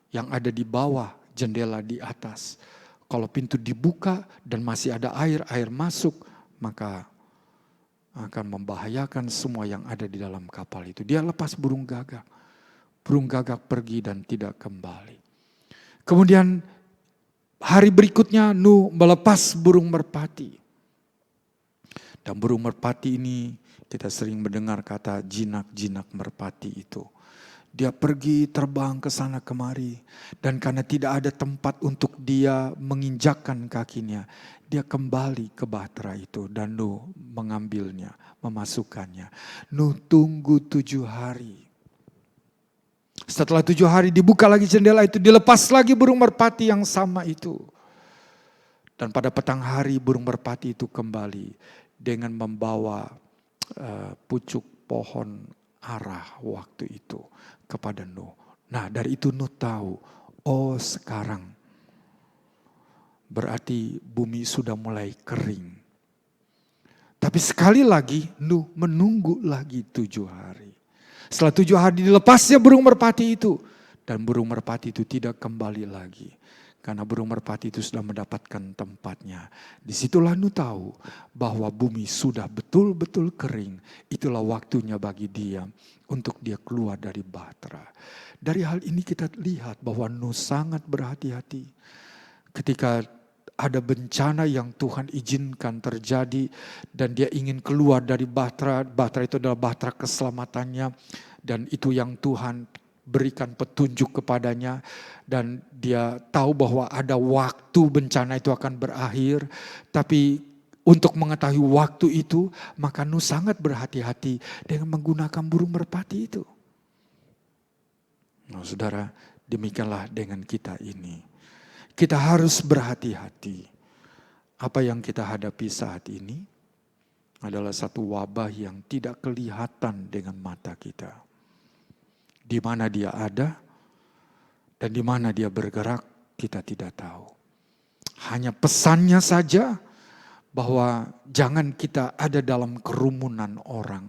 yang ada di bawah jendela di atas. Kalau pintu dibuka dan masih ada air masuk, maka akan membahayakan semua yang ada di dalam kapal itu. Dia lepas burung gagak. Burung gagak pergi dan tidak kembali. Kemudian hari berikutnya Nuh melepas burung merpati. Dan burung merpati ini kita sering mendengar kata jinak-jinak merpati itu. Dia pergi terbang ke sana kemari. Dan karena tidak ada tempat untuk dia menginjakkan kakinya, dia kembali ke bahtera itu dan Nuh mengambilnya, memasukkannya. Nuh tunggu 7 hari. Setelah 7 hari dibuka lagi jendela itu, dilepas lagi burung merpati yang sama itu. Dan pada petang hari burung merpati itu kembali dengan membawa pucuk pohon arah waktu itu kepada Nuh. Nah dari itu Nuh tahu, oh sekarang berarti bumi sudah mulai kering. Tapi sekali lagi Nuh menunggu lagi 7 hari. Setelah 7 hari dilepasnya burung merpati itu. Dan burung merpati itu tidak kembali lagi. Karena burung merpati itu sudah mendapatkan tempatnya. Disitulah Nuh tahu bahwa bumi sudah betul-betul kering. Itulah waktunya bagi dia untuk dia keluar dari bahtera. Dari hal ini kita lihat bahwa Nuh sangat berhati-hati. Ketika ada bencana yang Tuhan izinkan terjadi dan dia ingin keluar dari bahtera. Bahtera itu adalah bahtera keselamatannya dan itu yang Tuhan berikan petunjuk kepadanya dan dia tahu bahwa ada waktu bencana itu akan berakhir. Tapi untuk mengetahui waktu itu maka Nuh sangat berhati-hati dengan menggunakan burung merpati itu. Nah, saudara, demikianlah dengan kita ini. Kita harus berhati-hati. Apa yang kita hadapi saat ini adalah satu wabah yang tidak kelihatan dengan mata kita. Di mana dia ada dan di mana dia bergerak kita tidak tahu. Hanya pesannya saja bahwa jangan kita ada dalam kerumunan orang.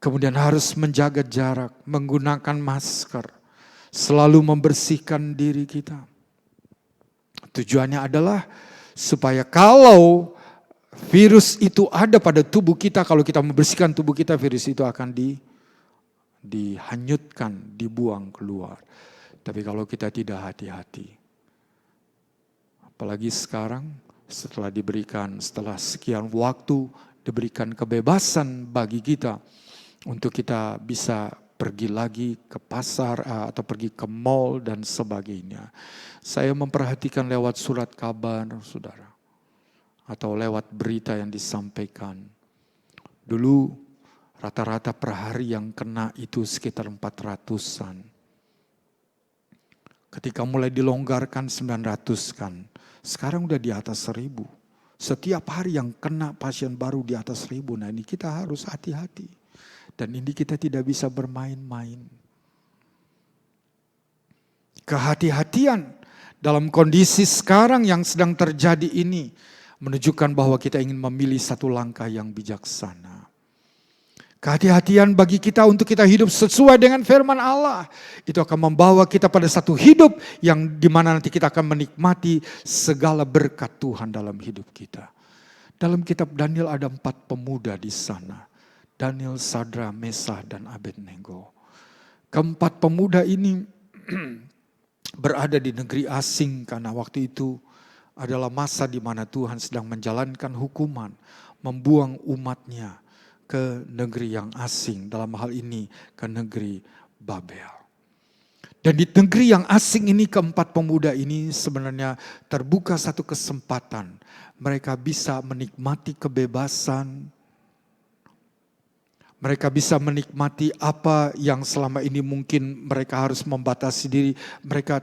Kemudian harus menjaga jarak, menggunakan masker, selalu membersihkan diri kita. Tujuannya adalah supaya kalau virus itu ada pada tubuh kita, kalau kita membersihkan tubuh kita, virus itu akan dihanyutkan, dibuang keluar. Tapi kalau kita tidak hati-hati, apalagi sekarang setelah sekian waktu diberikan kebebasan bagi kita untuk kita bisa pergi lagi ke pasar atau pergi ke mall dan sebagainya. Saya memperhatikan lewat surat kabar, saudara, atau lewat berita yang disampaikan. Dulu rata-rata per hari yang kena itu sekitar 400-an. Ketika mulai dilonggarkan 900 kan. Sekarang udah di atas 1000. Setiap hari yang kena pasien baru di atas 1000. Nah ini kita harus hati-hati. Dan ini kita tidak bisa bermain-main. Kehati-hatian dalam kondisi sekarang yang sedang terjadi ini menunjukkan bahwa kita ingin memilih satu langkah yang bijaksana. Kehati-hatian bagi kita untuk kita hidup sesuai dengan firman Allah. Itu akan membawa kita pada satu hidup yang dimana nanti kita akan menikmati segala berkat Tuhan dalam hidup kita. Dalam kitab Daniel ada 4 pemuda di sana. Daniel, Sadra, Mesah, dan Abednego. Keempat pemuda ini berada di negeri asing karena waktu itu adalah masa di mana Tuhan sedang menjalankan hukuman, membuang umatnya ke negeri yang asing, dalam hal ini ke negeri Babel. Dan di negeri yang asing ini keempat pemuda ini sebenarnya terbuka satu kesempatan. Mereka bisa menikmati kebebasan, Mereka bisa menikmati apa yang selama ini mungkin mereka harus membatasi diri. Mereka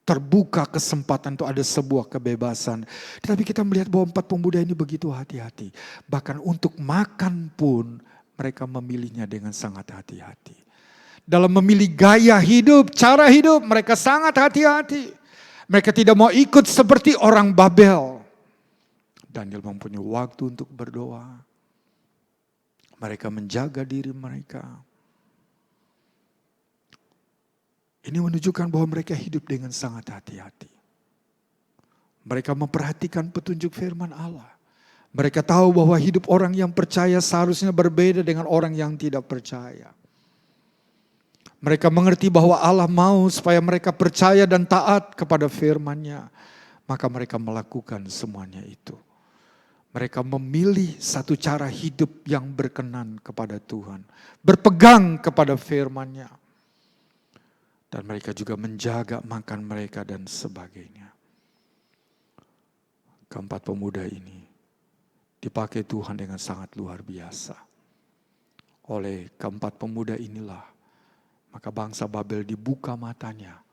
terbuka kesempatan untuk ada sebuah kebebasan. Tetapi kita melihat bahwa 4 pemuda ini begitu hati-hati. Bahkan untuk makan pun mereka memilihnya dengan sangat hati-hati. Dalam memilih gaya hidup, cara hidup, mereka sangat hati-hati. Mereka tidak mau ikut seperti orang Babel. Daniel mempunyai waktu untuk berdoa. Mereka menjaga diri mereka. Ini menunjukkan bahwa mereka hidup dengan sangat hati-hati. Mereka memperhatikan petunjuk firman Allah. Mereka tahu bahwa hidup orang yang percaya seharusnya berbeda dengan orang yang tidak percaya. Mereka mengerti bahwa Allah mau supaya mereka percaya dan taat kepada firman-Nya. Maka mereka melakukan semuanya itu. Mereka memilih satu cara hidup yang berkenan kepada Tuhan. Berpegang kepada firman-Nya. Dan mereka juga menjaga makan mereka dan sebagainya. Keempat pemuda ini dipakai Tuhan dengan sangat luar biasa. Oleh keempat pemuda inilah, maka bangsa Babel dibuka matanya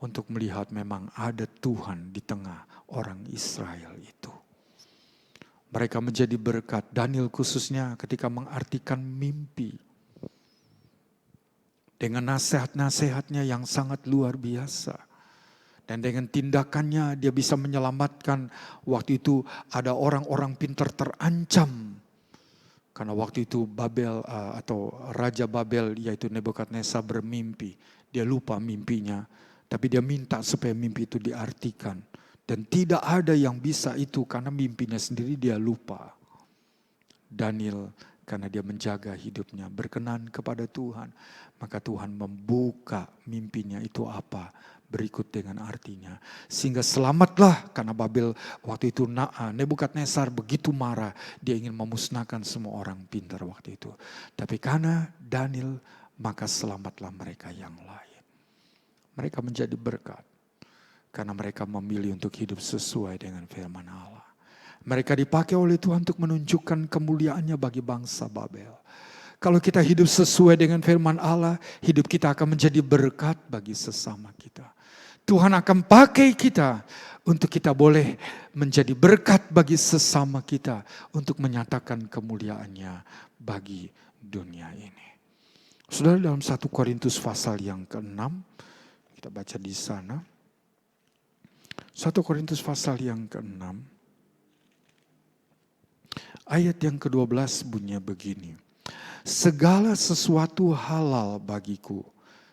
untuk melihat memang ada Tuhan di tengah orang Israel itu. Mereka menjadi berkat, Daniel khususnya ketika mengartikan mimpi. Dengan nasihat-nasihatnya yang sangat luar biasa. Dan dengan tindakannya dia bisa menyelamatkan. Waktu itu ada orang-orang pintar terancam. Karena waktu itu Babel atau Raja Babel yaitu Nebukadnezar bermimpi. Dia lupa mimpinya. Tapi dia minta supaya mimpi itu diartikan. Dan tidak ada yang bisa itu karena mimpinya sendiri dia lupa. Daniel karena dia menjaga hidupnya berkenan kepada Tuhan. Maka Tuhan membuka mimpinya itu apa berikut dengan artinya. Sehingga selamatlah karena Babel waktu itu Nebukadnezar begitu marah. Dia ingin memusnahkan semua orang pintar waktu itu. Tapi karena Daniel maka selamatlah mereka yang lain. Mereka menjadi berkat. Karena mereka memilih untuk hidup sesuai dengan firman Allah. Mereka dipakai oleh Tuhan untuk menunjukkan kemuliaannya bagi bangsa Babel. Kalau kita hidup sesuai dengan firman Allah, hidup kita akan menjadi berkat bagi sesama kita. Tuhan akan pakai kita untuk kita boleh menjadi berkat bagi sesama kita. Untuk menyatakan kemuliaannya bagi dunia ini. Saudara, dalam 1 Korintus pasal yang ke-6, kita baca di sana. 1 Korintus pasal yang ke-6, ayat yang ke-12 bunyinya begini. Segala sesuatu halal bagiku,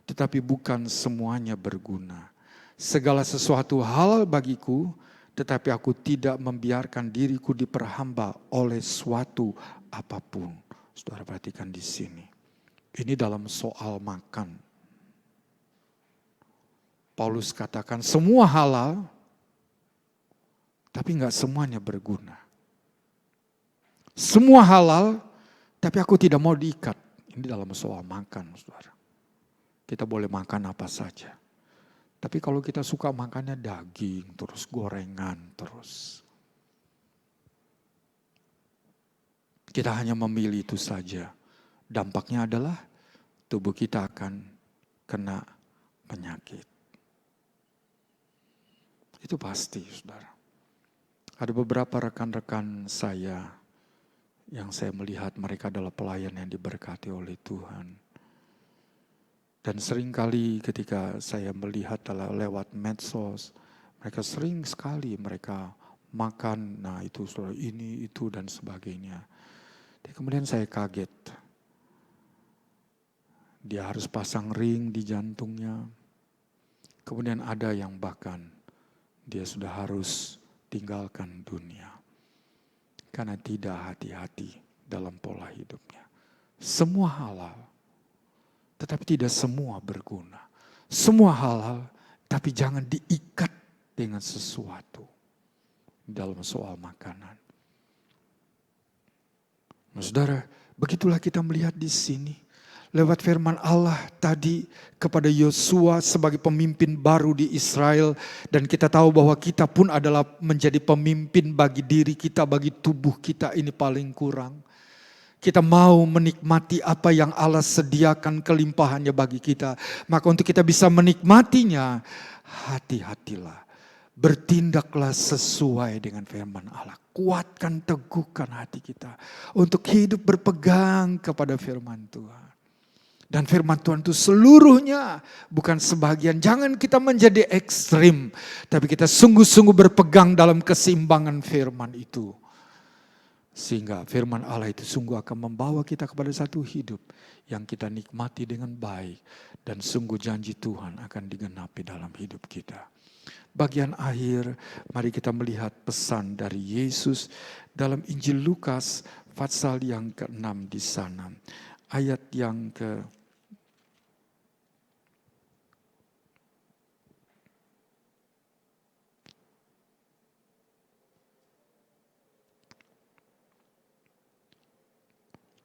tetapi bukan semuanya berguna. Segala sesuatu halal bagiku, tetapi aku tidak membiarkan diriku diperhamba oleh suatu apapun. Saudara perhatikan di sini. Ini dalam soal makan. Paulus katakan semua halal, tapi enggak semuanya berguna. Semua halal, tapi aku tidak mau diikat. Ini dalam soal makan, saudara. Kita boleh makan apa saja. Tapi kalau kita suka makannya daging, terus gorengan, terus. Kita hanya memilih itu saja. Dampaknya adalah tubuh kita akan kena penyakit. Itu pasti, saudara. Ada beberapa rekan-rekan saya yang saya melihat mereka adalah pelayan yang diberkati oleh Tuhan. Dan seringkali ketika saya melihat lewat medsos, mereka sering sekali mereka makan, nah itu saudara ini, itu dan sebagainya. Dan kemudian saya kaget. Dia harus pasang ring di jantungnya. Kemudian ada yang bahkan dia sudah harus tinggalkan dunia. Karena tidak hati-hati dalam pola hidupnya. Semua halal, tetapi tidak semua berguna. Semua halal, tapi jangan diikat dengan sesuatu dalam soal makanan. Nah, saudara, begitulah kita melihat di sini. Lewat firman Allah tadi kepada Yosua sebagai pemimpin baru di Israel. Dan kita tahu bahwa kita pun adalah menjadi pemimpin bagi diri kita, bagi tubuh kita ini paling kurang. Kita mau menikmati apa yang Allah sediakan kelimpahannya bagi kita. Maka untuk kita bisa menikmatinya, hati-hatilah. Bertindaklah sesuai dengan firman Allah. Kuatkan, teguhkan hati kita. Untuk hidup berpegang kepada firman Tuhan. Dan firman Tuhan itu seluruhnya, bukan sebagian. Jangan kita menjadi ekstrim. Tapi kita sungguh-sungguh berpegang dalam keseimbangan firman itu. Sehingga firman Allah itu sungguh akan membawa kita kepada satu hidup yang kita nikmati dengan baik. Dan sungguh janji Tuhan akan digenapi dalam hidup kita. Bagian akhir, mari kita melihat pesan dari Yesus dalam Injil Lukas pasal yang ke-6 di sana. Ayat yang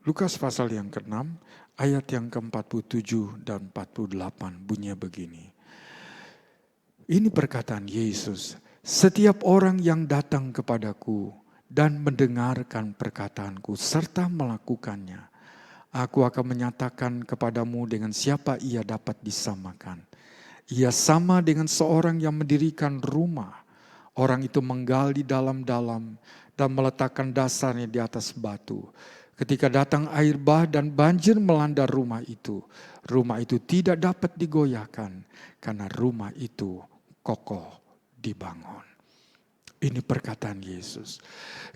Lukas pasal yang ke-6, ayat yang ke-47 dan 48 bunyinya begini. Ini perkataan Yesus, setiap orang yang datang kepadaku dan mendengarkan perkataanku serta melakukannya, aku akan menyatakan kepadamu dengan siapa ia dapat disamakan. Ia sama dengan seorang yang mendirikan rumah. Orang itu menggali dalam-dalam dan meletakkan dasarnya di atas batu. Ketika datang air bah dan banjir melanda rumah itu tidak dapat digoyahkan karena rumah itu kokoh dibangun. Ini perkataan Yesus.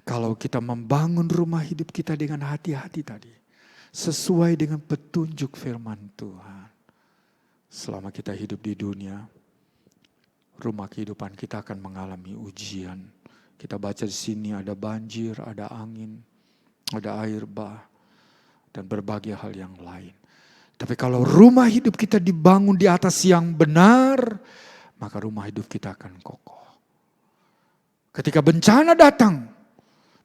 Kalau kita membangun rumah hidup kita dengan hati-hati tadi, sesuai dengan petunjuk firman Tuhan. Selama kita hidup di dunia, rumah kehidupan kita akan mengalami ujian. Kita baca di sini ada banjir, ada angin, ada air bah, dan berbagai hal yang lain. Tapi kalau rumah hidup kita dibangun di atas yang benar, maka rumah hidup kita akan kokoh. Ketika bencana datang,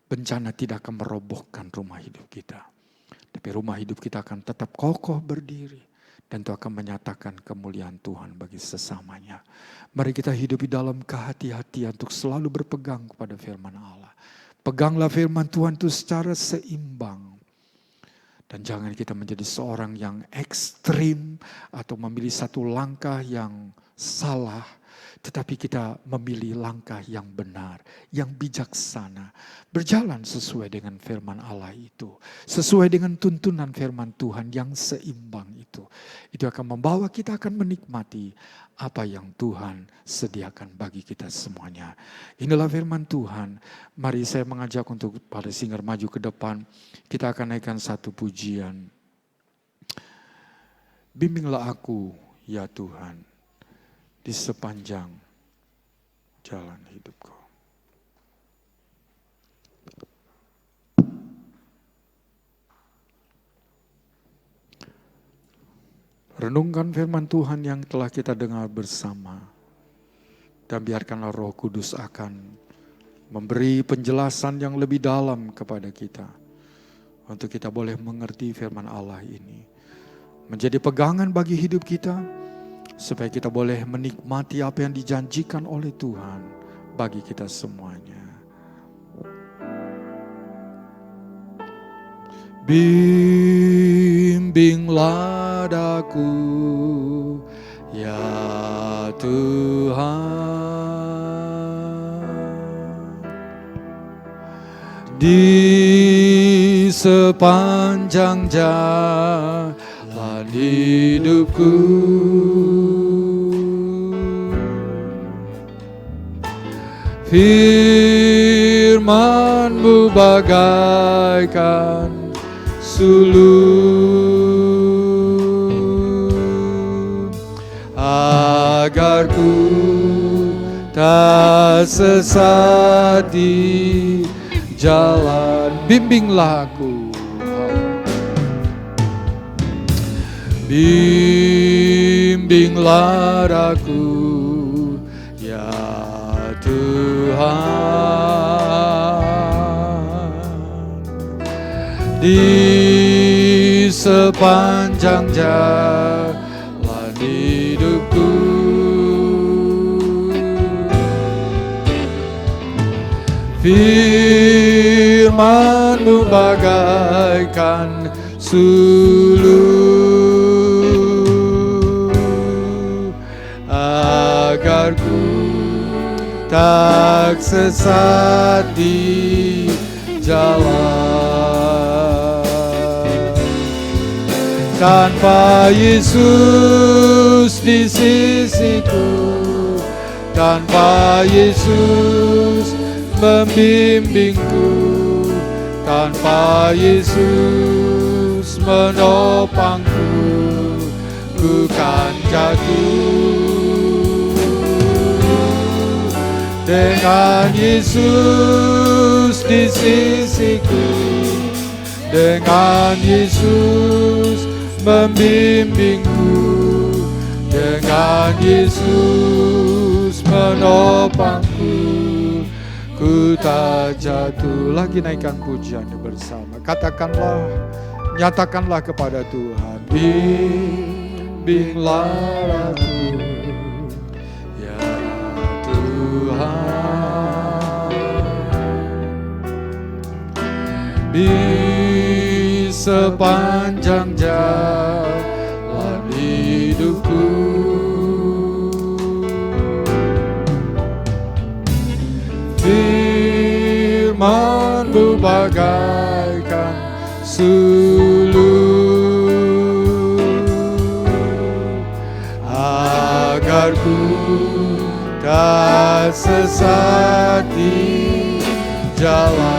bencana tidak akan merobohkan rumah hidup kita. Tapi rumah hidup kita akan tetap kokoh berdiri. Dan itu akan menyatakan kemuliaan Tuhan bagi sesamanya. Mari kita hidup di dalam kehati-hatian untuk selalu berpegang kepada firman Allah. Peganglah firman Tuhan itu secara seimbang. Dan jangan kita menjadi seorang yang ekstrim atau memilih satu langkah yang salah. Tetapi kita memilih langkah yang benar, yang bijaksana. Berjalan sesuai dengan firman Allah itu. Sesuai dengan tuntunan firman Tuhan yang seimbang itu. Itu akan membawa kita akan menikmati apa yang Tuhan sediakan bagi kita semuanya. Inilah firman Tuhan. Mari saya mengajak untuk para singer maju ke depan. Kita akan naikkan satu pujian. Bimbinglah aku ya Tuhan di sepanjang jalan hidupku. Renungkan firman Tuhan yang telah kita dengar bersama. Dan biarkanlah Roh Kudus akan memberi penjelasan yang lebih dalam kepada kita. Untuk kita boleh mengerti firman Allah ini. Menjadi pegangan bagi hidup kita. Supaya kita boleh menikmati apa yang dijanjikan oleh Tuhan bagi kita semuanya. Bimbinglah daku ya Tuhan di sepanjang jalan hidupku. Firman-Mu bagaikan sulur, agar ku tak sesat di jalan. Bimbinglah aku. Bimbinglah aku ya Tuhan di sepanjang jalan hidupku. Firman firman-Mu bagaikan suluh, agar ku tak sesat di jalan. Tanpa Yesus di sisiku, tanpa Yesus membimbingku, tanpa Yesus menopangku, ku kan jatuh. Dengan Yesus di sisiku, dengan Yesus membimbingku, dengan Yesus menopangku, ku tak jatuh. Lagi naikkan pujiannya bersama. Katakanlah, nyatakanlah kepada Tuhan, bimbinglah aku ya Tuhan, di sepanjang jalan hidupku. Firman-Mu bagaikan suluh, agar ku tak sesat di jalan.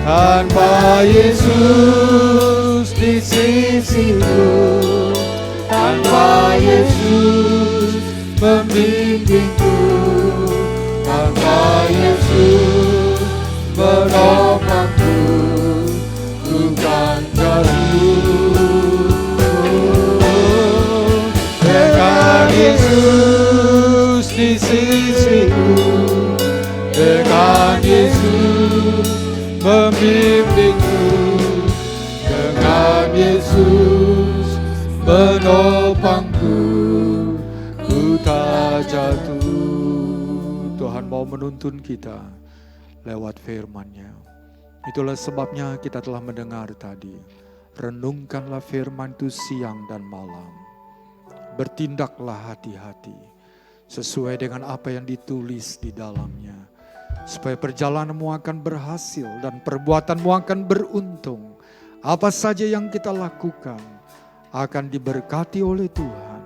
Tanpa Yesus di sisiku, tanpa Yesus membimbingku, tanpa Yesus menopangku, ku kan jatuh. Dengan Yesus di sisiku, dengan Yesus membimbingku, dengan Yesus menopangku, ku tak jatuh. Tuhan mau menuntun kita lewat firman-Nya. Itulah sebabnya kita telah mendengar tadi. Renungkanlah firman itu siang dan malam. Bertindaklah hati-hati sesuai dengan apa yang ditulis di dalamnya, supaya perjalananmu akan berhasil dan perbuatanmu akan beruntung. Apa saja yang kita lakukan akan diberkati oleh Tuhan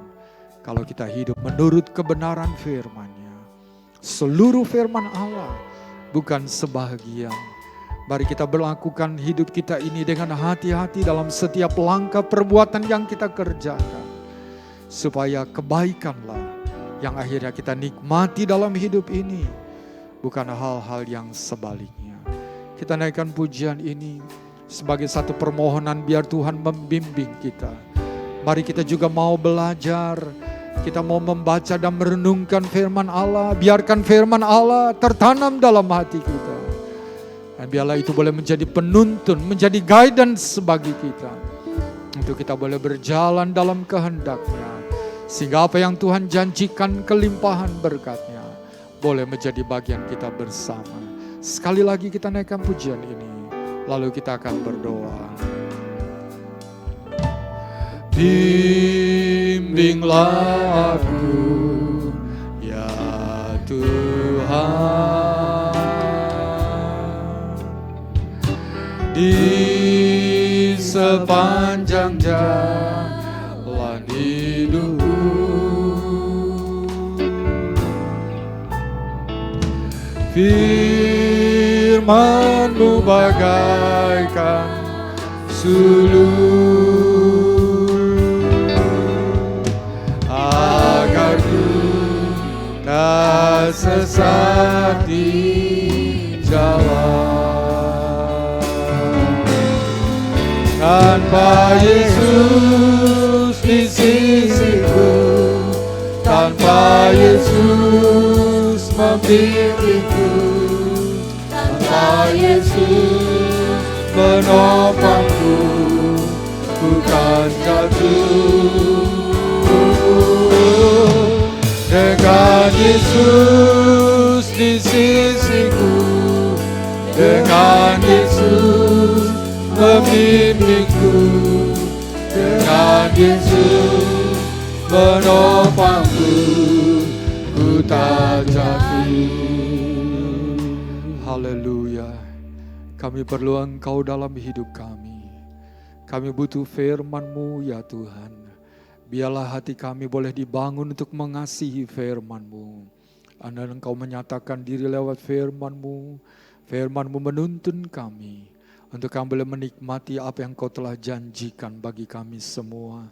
kalau kita hidup menurut kebenaran firman-Nya. Seluruh firman Allah bukan sebahagian. Mari kita melakukan hidup kita ini dengan hati-hati dalam setiap langkah perbuatan yang kita kerjakan, supaya kebaikanlah yang akhirnya kita nikmati dalam hidup ini, bukan hal-hal yang sebaliknya. Kita naikkan pujian ini sebagai satu permohonan biar Tuhan membimbing kita. Mari kita juga mau belajar, kita mau membaca dan merenungkan firman Allah. Biarkan firman Allah tertanam dalam hati kita. Dan biarlah itu boleh menjadi penuntun, menjadi guidance bagi kita, untuk kita boleh berjalan dalam kehendak-Nya. Sehingga apa yang Tuhan janjikan, kelimpahan berkat-Nya, boleh menjadi bagian kita bersama. Sekali lagi kita naikkan pujian ini, lalu kita akan berdoa. Bimbinglah aku ya Tuhan, di sepanjang jalan hidupku. Firman-Mu bagaikan suluh, agar ku tak sesat di jalan. Tanpa Yesus di sisiku, tanpa Yesus membimbingku, tanpa Yesus menopangku, ku kan jatuh. Dengan Yesus di sisiku, dengan Yesus membimbingku, dengan Yesus menopangku, ku tak jatuh. Haleluya. Kami perlu Engkau dalam hidup kami. Kami butuh firman-Mu ya Tuhan. Biarlah hati kami boleh dibangun untuk mengasihi firman-Mu. Dan Engkau menyatakan diri lewat firman-Mu. Firman-Mu menuntun kami untuk kami boleh menikmati apa yang Engkau telah janjikan bagi kami semua.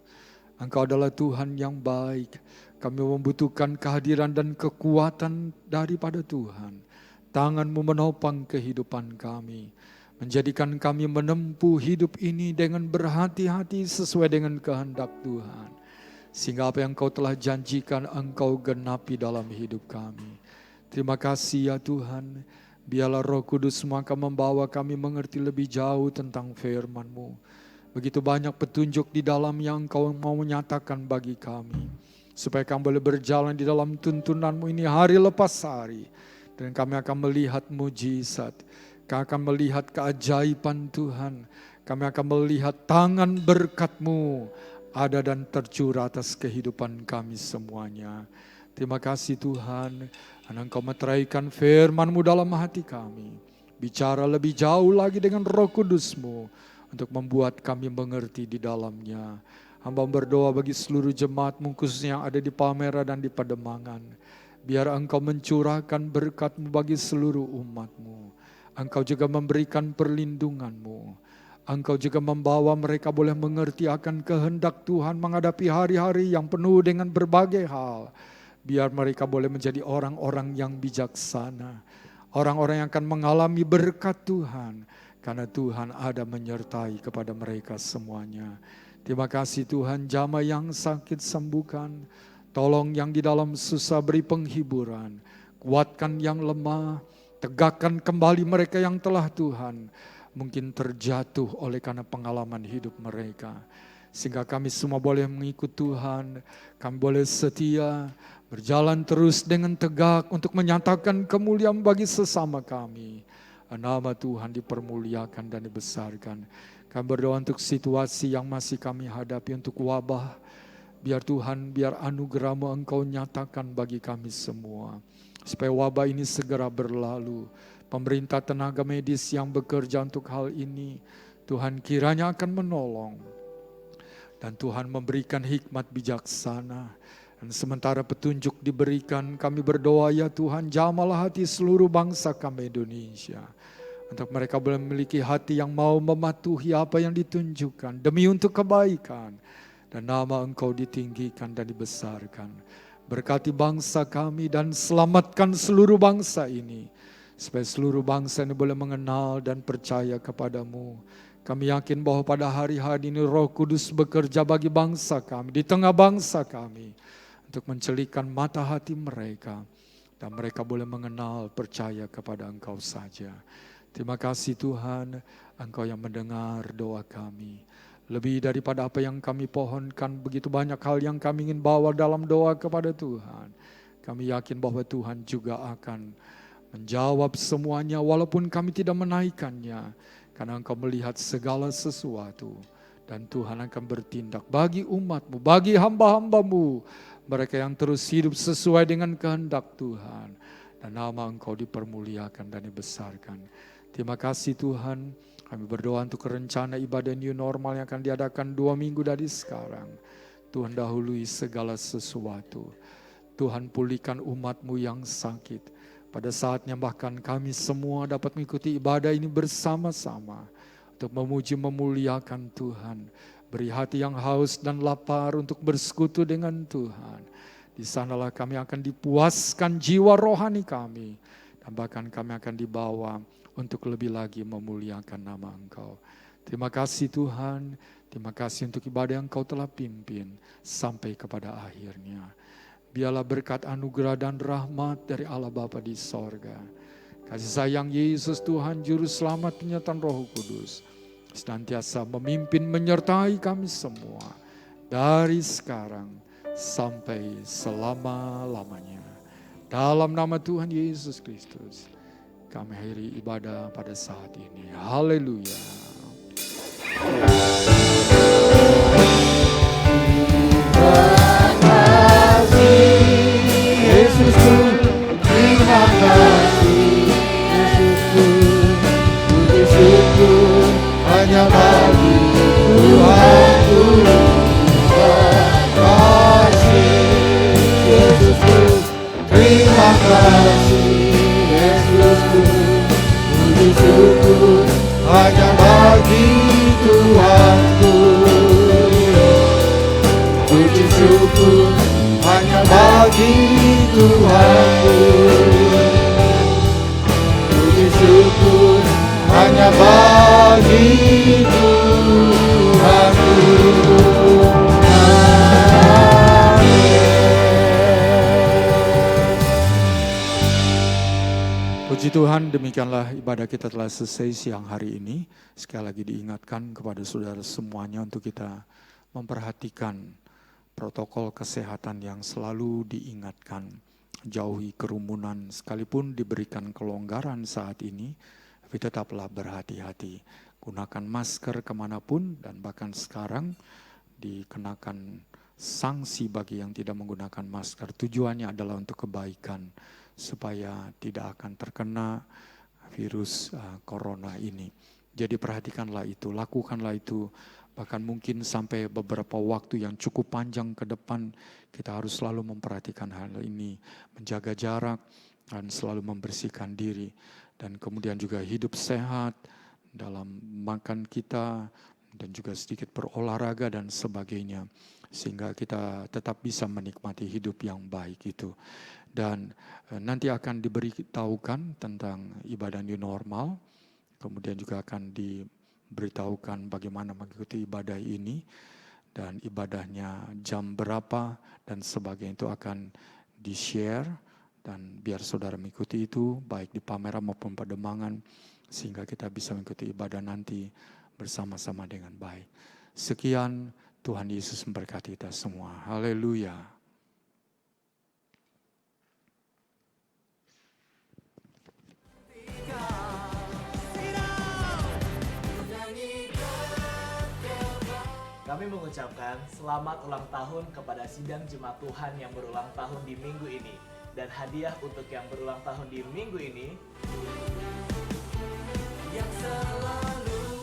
Engkau adalah Tuhan yang baik. Kami membutuhkan kehadiran dan kekuatan daripada Tuhan. Tangan-Mu menopang kehidupan kami. Menjadikan kami menempuh hidup ini dengan berhati-hati sesuai dengan kehendak Tuhan. Sehingga apa yang Engkau telah janjikan Engkau genapi dalam hidup kami. Terima kasih ya Tuhan. Biarlah Roh Kudus maka membawa kami mengerti lebih jauh tentang firman-Mu. Begitu banyak petunjuk di dalam yang Engkau mau menyatakan bagi kami. Supaya kami boleh berjalan di dalam tuntunan-Mu ini hari lepas hari. Dan kami akan melihat mujizat. Kami akan melihat keajaiban Tuhan. Kami akan melihat tangan berkat-Mu ada dan tercurah atas kehidupan kami semuanya. Terima kasih Tuhan. Engkau meteraikan firman-Mu dalam hati kami. Bicara lebih jauh lagi dengan Roh Kudus-Mu untuk membuat kami mengerti di dalamnya. Hamba berdoa bagi seluruh jemaat-Mu khususnya yang ada di Palmera dan di Pademangan. Biar Engkau mencurahkan berkat-Mu bagi seluruh umat-Mu. Engkau juga memberikan perlindungan-Mu. Engkau juga membawa mereka boleh mengerti akan kehendak Tuhan menghadapi hari-hari yang penuh dengan berbagai hal. Biar mereka boleh menjadi orang-orang yang bijaksana. Orang-orang yang akan mengalami berkat Tuhan. Karena Tuhan ada menyertai kepada mereka semuanya. Terima kasih Tuhan, jamah yang sakit sembuhkan. Tolong yang di dalam susah beri penghiburan. Kuatkan yang lemah. Tegakkan kembali mereka yang telah Tuhan mungkin terjatuh oleh karena pengalaman hidup mereka. Sehingga kami semua boleh mengikut Tuhan. Kami boleh setia. Berjalan terus dengan tegak untuk menyatakan kemuliaan bagi sesama kami. Nama Tuhan dipermuliakan dan dibesarkan. Kami berdoa untuk situasi yang masih kami hadapi, untuk wabah. Biar Tuhan, biar anugerah-Mu Engkau nyatakan bagi kami semua. Supaya wabah ini segera berlalu. Pemerintah tenaga medis yang bekerja untuk hal ini, Tuhan kiranya akan menolong. Dan Tuhan memberikan hikmat bijaksana. Dan sementara petunjuk diberikan, kami berdoa ya Tuhan, jamahlah hati seluruh bangsa kami Indonesia. Untuk mereka boleh memiliki hati yang mau mematuhi apa yang ditunjukkan. Demi untuk kebaikan. Dan nama Engkau ditinggikan dan dibesarkan. Berkati bangsa kami dan selamatkan seluruh bangsa ini. Supaya seluruh bangsa ini boleh mengenal dan percaya kepadamu. Kami yakin bahwa pada hari-hari ini Roh Kudus bekerja bagi bangsa kami. Di tengah bangsa kami. Untuk mencelikan mata hati mereka. Dan mereka boleh mengenal, percaya kepada Engkau saja. Terima kasih Tuhan, Engkau yang mendengar doa kami. Lebih daripada apa yang kami pohonkan, begitu banyak hal yang kami ingin bawa dalam doa kepada Tuhan. Kami yakin bahwa Tuhan juga akan menjawab semuanya walaupun kami tidak menaikkannya. Karena Engkau melihat segala sesuatu. Dan Tuhan akan bertindak bagi umat-Mu, bagi hamba-hamba-Mu. Mereka yang terus hidup sesuai dengan kehendak Tuhan. Dan nama Engkau dipermuliakan dan dibesarkan. Terima kasih Tuhan. Kami berdoa untuk rencana ibadah new normal yang akan diadakan 2 minggu dari sekarang. Tuhan dahului segala sesuatu. Tuhan pulihkan umat-Mu yang sakit. Pada saatnya bahkan kami semua dapat mengikuti ibadah ini bersama-sama. Untuk memuji memuliakan Tuhan. Beri hati yang haus dan lapar untuk bersekutu dengan Tuhan. Di sanalah kami akan dipuaskan jiwa rohani kami. Dan bahkan kami akan dibawa untuk lebih lagi memuliakan nama Engkau. Terima kasih Tuhan. Terima kasih untuk ibadah yang Engkau telah pimpin sampai kepada akhirnya. Biarlah berkat anugerah dan rahmat dari Allah Bapa di sorga. Kasih sayang Yesus Tuhan Juru Selamat penyertaan Roh Kudus. Senantiasa memimpin menyertai kami semua. Dari sekarang selama-lamanya. Dalam nama Tuhan Yesus Kristus. kami akhiri ibadah pada saat ini. Haleluya. Yesusku, terima kasih. Yesusku, puji syukur hanya bagi Tuhanku. Terima kasih. Yesusku, terima kasih. Yesusku, puji syukur hanya bagi Tuhanku. Puji syukur hanya bagi Tuhanku. Puji syukur hanya bagi Tuhanku. Puji Tuhan, demikianlah ibadah kita telah selesai siang hari ini. Sekali lagi diingatkan kepada saudara semuanya untuk kita memperhatikan protokol kesehatan yang selalu diingatkan. Jauhi kerumunan, sekalipun diberikan kelonggaran saat ini, tapi tetaplah berhati-hati. Gunakan masker kemanapun, dan bahkan sekarang dikenakan sanksi bagi yang tidak menggunakan masker. Tujuannya adalah untuk kebaikan, supaya tidak akan terkena virus corona ini. Jadi perhatikanlah itu, lakukanlah itu. Bahkan mungkin sampai beberapa waktu yang cukup panjang ke depan, kita harus selalu memperhatikan hal ini. Menjaga jarak dan selalu membersihkan diri. Dan kemudian juga hidup sehat dalam makan kita, dan juga sedikit berolahraga dan sebagainya. Sehingga kita tetap bisa menikmati hidup yang baik itu. Dan nanti akan diberitahukan tentang ibadah new normal, kemudian juga akan diberitahukan bagaimana mengikuti ibadah ini, dan ibadahnya jam berapa dan sebagainya itu akan di-share, dan biar saudara mengikuti itu baik di Palmera maupun Pademangan, sehingga kita bisa mengikuti ibadah nanti bersama-sama dengan baik. Sekian, Tuhan Yesus memberkati kita semua. Haleluya. Kami mengucapkan selamat ulang tahun kepada sidang jemaat Tuhan yang berulang tahun di minggu ini. Dan hadiah untuk yang berulang tahun di minggu ini yang selalu